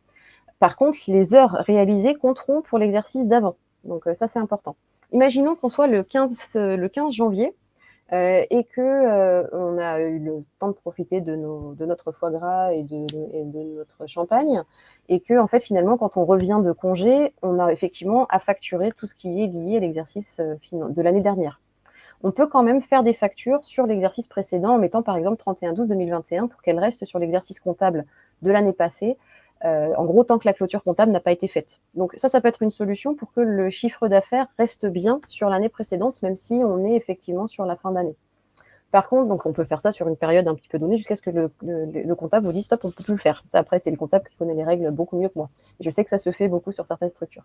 Par contre, les heures réalisées compteront pour l'exercice d'avant. Donc ça, c'est important. Imaginons qu'on soit le 15 janvier et qu'on a eu le temps de profiter de notre foie gras et de notre champagne, et que en fait, finalement, quand on revient de congé, on a effectivement à facturer tout ce qui est lié à l'exercice de l'année dernière. On peut quand même faire des factures sur l'exercice précédent en mettant par exemple 31/12/2021 pour qu'elle reste sur l'exercice comptable de l'année passée, en gros tant que la clôture comptable n'a pas été faite. Donc ça peut être une solution pour que le chiffre d'affaires reste bien sur l'année précédente, même si on est effectivement sur la fin d'année. Par contre, on peut faire ça sur une période un petit peu donnée jusqu'à ce que le comptable vous dise stop, on ne peut plus le faire. Ça, après, c'est le comptable qui connaît les règles beaucoup mieux que moi. Et je sais que ça se fait beaucoup sur certaines structures.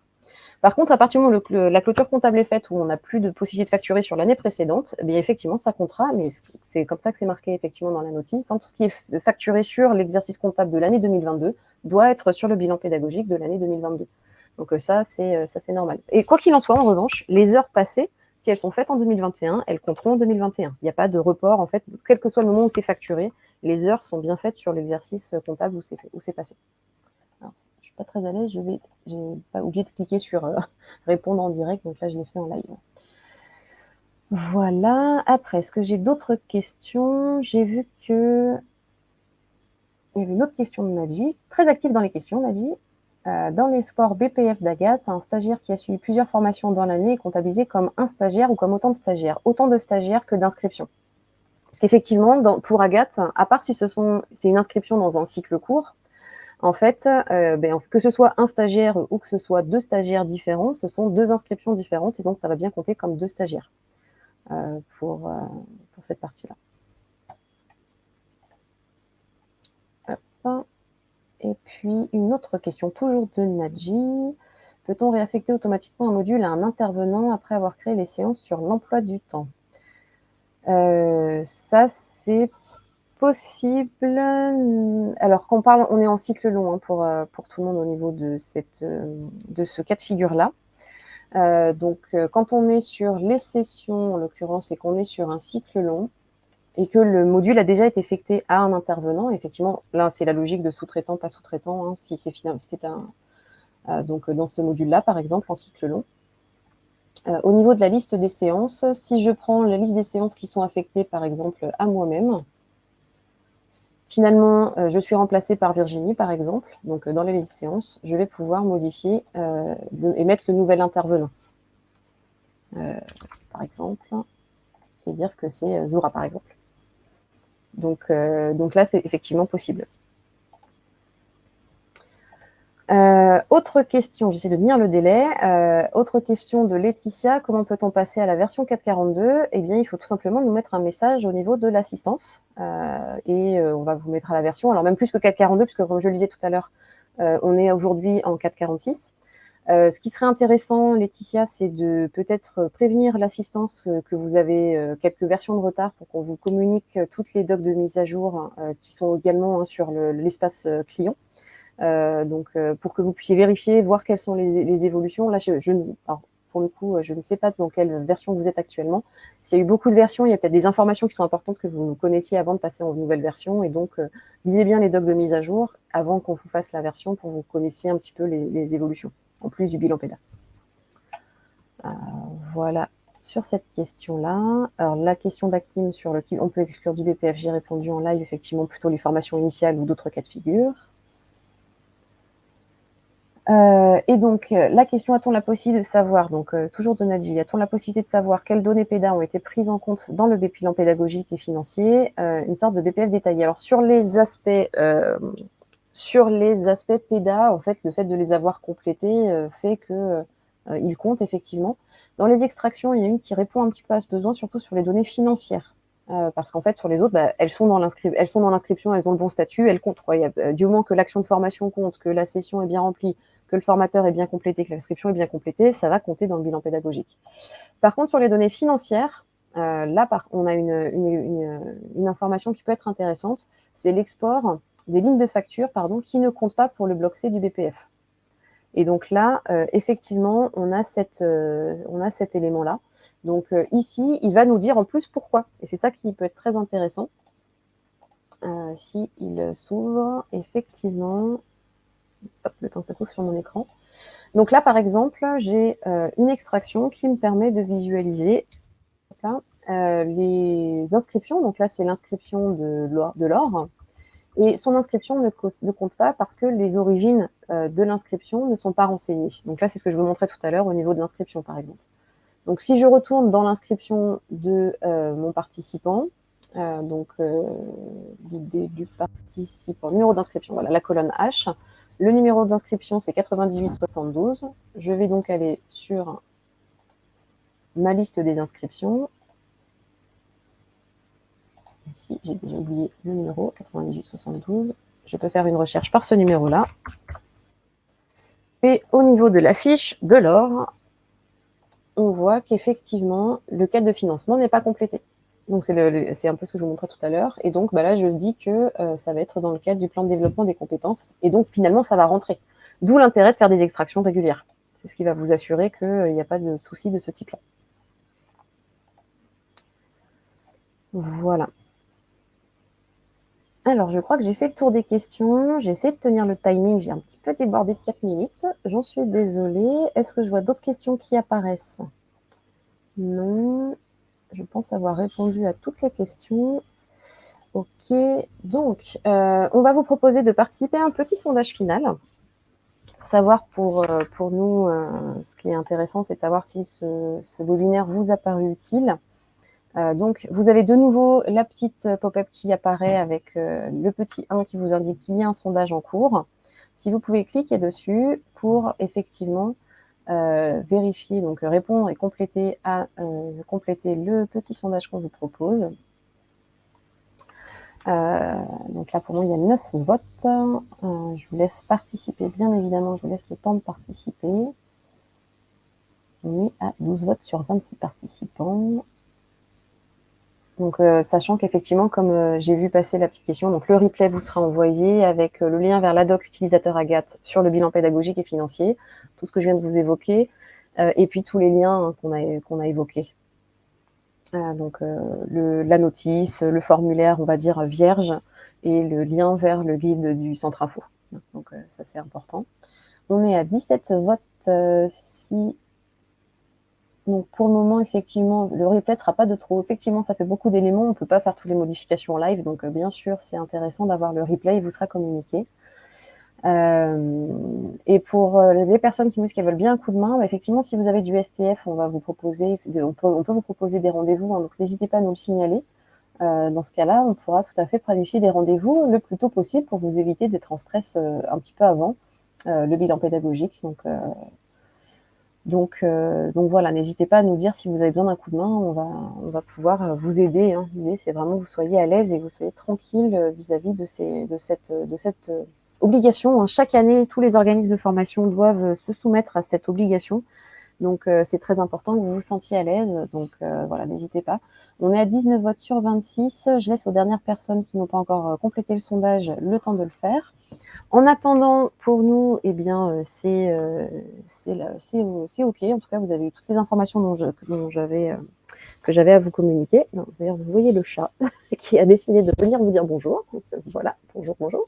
Par contre, à partir du moment où la clôture comptable est faite, où on n'a plus de possibilité de facturer sur l'année précédente, bien effectivement, ça comptera, mais c'est comme ça que c'est marqué effectivement dans la notice. Tout ce qui est facturé sur l'exercice comptable de l'année 2022 doit être sur le bilan pédagogique de l'année 2022. Donc ça, c'est normal. Et quoi qu'il en soit, en revanche, les heures passées, si elles sont faites en 2021, elles compteront en 2021. Il n'y a pas de report, en fait, quel que soit le moment où c'est facturé, les heures sont bien faites sur l'exercice comptable où c'est passé. Alors, je ne suis pas très à l'aise, j'ai pas oublié de cliquer sur répondre en direct, donc là, je l'ai fait en live. Voilà. Après, est-ce que j'ai d'autres questions? J'ai vu que il y avait une autre question de Nadji, très active dans les questions, Nadji. Dans les sports BPF d'Agathe, un stagiaire qui a suivi plusieurs formations dans l'année est comptabilisé comme un stagiaire ou comme autant de stagiaires que d'inscriptions. Parce qu'effectivement, pour Agathe, à part si c'est une inscription dans un cycle court, en fait, que ce soit un stagiaire ou que ce soit 2 stagiaires différents, ce sont 2 inscriptions différentes, et donc ça va bien compter comme 2 stagiaires pour cette partie-là. Hop. Et puis, une autre question, toujours de Nadji. Peut-on réaffecter automatiquement un module à un intervenant après avoir créé les séances sur l'emploi du temps? Ça, c'est possible. Alors, on est en cycle long pour tout le monde au niveau de ce cas de figure-là. Quand on est sur les sessions, en l'occurrence, et qu'on est sur un cycle long, et que le module a déjà été effectué à un intervenant. Effectivement, là, c'est la logique de sous-traitant, pas sous-traitant, hein, si c'est donc dans ce module-là, par exemple, en cycle long. Au niveau de la liste des séances, si je prends la liste des séances qui sont affectées, par exemple, à moi-même, finalement, je suis remplacée par Virginie, par exemple. Donc, dans les listes séances, je vais pouvoir modifier et mettre le nouvel intervenant. Par exemple, et dire que c'est Zora, par exemple. Donc là, c'est effectivement possible. Autre question, j'essaie de tenir le délai. Autre question de Laetitia, comment peut-on passer à la version 4.42 ? Eh bien, il faut tout simplement nous mettre un message au niveau de l'assistance et on va vous mettre à la version, alors même plus que 4.42, puisque comme je le disais tout à l'heure, on est aujourd'hui en 4.46. Ce qui serait intéressant, Laetitia, c'est de peut-être prévenir l'assistance que vous avez quelques versions de retard pour qu'on vous communique toutes les docs de mise à jour qui sont également sur l'espace client. Donc, pour que vous puissiez vérifier, voir quelles sont les évolutions. Là, alors, pour le coup, je ne sais pas dans quelle version vous êtes actuellement. S'il y a eu beaucoup de versions, il y a peut-être des informations qui sont importantes que vous connaissiez avant de passer en nouvelle version. Et donc, lisez bien les docs de mise à jour avant qu'on vous fasse la version pour que vous connaissiez un petit peu les évolutions, en plus du bilan PEDA. Voilà sur cette question-là. Alors, la question d'Hakim sur le on peut exclure du BPF, j'ai répondu en live, effectivement, plutôt les formations initiales ou d'autres cas de figure. Et donc, la question, a-t-on la possibilité de savoir, donc toujours de Nadji, a-t-on la possibilité de savoir quelles données PEDA ont été prises en compte dans le bilan pédagogique et financier, une sorte de BPF détaillé. Alors, sur les aspects PEDA, en fait, le fait de les avoir complétés fait qu'ils comptent effectivement. Dans les extractions, il y a une qui répond un petit peu à ce besoin, surtout sur les données financières. Parce qu'en fait, sur les autres, elles sont dans l'inscription, elles ont le bon statut, elles comptent. Du moment que l'action de formation compte, que la session est bien remplie, que le formateur est bien complété, que l'inscription est bien complétée, ça va compter dans le bilan pédagogique. Par contre, sur les données financières, là, on a une information qui peut être intéressante, c'est l'export des lignes de facture qui ne comptent pas pour le bloc C du BPF. Et donc là, effectivement, on a cet élément-là. Donc ici, il va nous dire en plus pourquoi. Et c'est ça qui peut être très intéressant. Si il s'ouvre, effectivement, hop, le temps que ça s'ouvre sur mon écran. Donc là, par exemple, j'ai une extraction qui me permet de visualiser les inscriptions. Donc là, c'est l'inscription de l'or. Et son inscription ne compte pas parce que les origines de l'inscription ne sont pas renseignées. Donc là, c'est ce que je vous montrais tout à l'heure au niveau de l'inscription, par exemple. Donc, si je retourne dans l'inscription de mon participant, du participant, numéro d'inscription, voilà, la colonne H. Le numéro d'inscription, c'est 9872. Je vais donc aller sur ma liste des inscriptions. Ici, j'ai déjà oublié le numéro, 9872. Je peux faire une recherche par ce numéro-là. Et au niveau de la fiche de l'or, on voit qu'effectivement, le cadre de financement n'est pas complété. Donc, c'est un peu ce que je vous montrais tout à l'heure. Et donc, là, je dis que ça va être dans le cadre du plan de développement des compétences. Et donc, finalement, ça va rentrer. D'où l'intérêt de faire des extractions régulières. C'est ce qui va vous assurer qu'il n'y a pas de souci de ce type-là. Voilà. Alors, je crois que j'ai fait le tour des questions. J'ai essayé de tenir le timing. J'ai un petit peu débordé de 4 minutes. J'en suis désolée. Est-ce que je vois d'autres questions qui apparaissent ? Non. Je pense avoir répondu à toutes les questions. Ok. Donc, on va vous proposer de participer à un petit sondage final. Pour savoir pour nous, ce qui est intéressant, c'est de savoir si ce webinaire vous a paru utile. Donc, vous avez de nouveau la petite pop-up qui apparaît avec le petit 1 qui vous indique qu'il y a un sondage en cours. Si vous pouvez cliquer dessus pour effectivement vérifier, donc répondre et compléter le petit sondage qu'on vous propose. Donc là, pour moi, il y a 9 votes. Je vous laisse participer, bien évidemment, je vous laisse le temps de participer. On est à 12 votes sur 26 participants. Donc, sachant qu'effectivement, comme j'ai vu passer la petite question, donc le replay vous sera envoyé avec le lien vers la doc utilisateur Agathe sur le bilan pédagogique et financier, tout ce que je viens de vous évoquer, et puis tous les liens qu'on a évoqués. Donc la notice, le formulaire, on va dire vierge, et le lien vers le guide du centre info. Donc ça, c'est important. On est à 17 votes si. Donc pour le moment, effectivement, le replay ne sera pas de trop. Effectivement, ça fait beaucoup d'éléments, on ne peut pas faire toutes les modifications en live, donc bien sûr, c'est intéressant d'avoir le replay, il vous sera communiqué. Et pour les personnes qui nous disent qu'elles veulent bien un coup de main, bah, effectivement, si vous avez du STF, on peut vous proposer des rendez-vous, hein, donc n'hésitez pas à nous le signaler. Dans ce cas-là, on pourra tout à fait planifier des rendez-vous le plus tôt possible pour vous éviter d'être en stress un petit peu avant le bilan pédagogique. Donc voilà, n'hésitez pas à nous dire si vous avez besoin d'un coup de main, on va pouvoir vous aider, hein. L'idée, c'est vraiment que vous soyez à l'aise et que vous soyez tranquille vis-à-vis de cette obligation, hein. Chaque année, tous les organismes de formation doivent se soumettre à cette obligation. Donc c'est très important que vous vous sentiez à l'aise. Donc voilà, n'hésitez pas. On est à 19 votes sur 26. Je laisse aux dernières personnes qui n'ont pas encore complété le sondage le temps de le faire. En attendant, pour nous, eh bien, c'est OK. En tout cas, vous avez eu toutes les informations que j'avais à vous communiquer. D'ailleurs, vous voyez le chat qui a décidé de venir vous dire bonjour. Donc, voilà, bonjour, bonjour.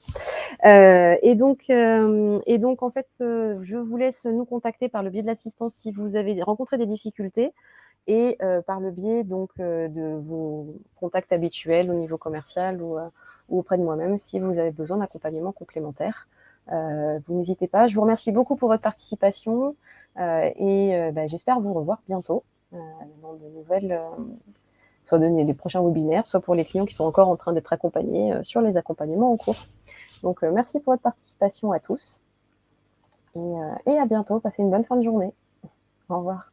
Et donc, en fait, je vous laisse nous contacter par le biais de l'assistance si vous avez rencontré des difficultés, et par le biais donc de vos contacts habituels au niveau commercial ou auprès de moi-même si vous avez besoin d'accompagnement complémentaire. Vous n'hésitez pas. Je vous remercie beaucoup pour votre participation et j'espère vous revoir bientôt dans de nouvelles, soit dans les prochains webinaires, soit pour les clients qui sont encore en train d'être accompagnés sur les accompagnements en cours. Donc merci pour votre participation à tous et à bientôt. Passez une bonne fin de journée. Au revoir.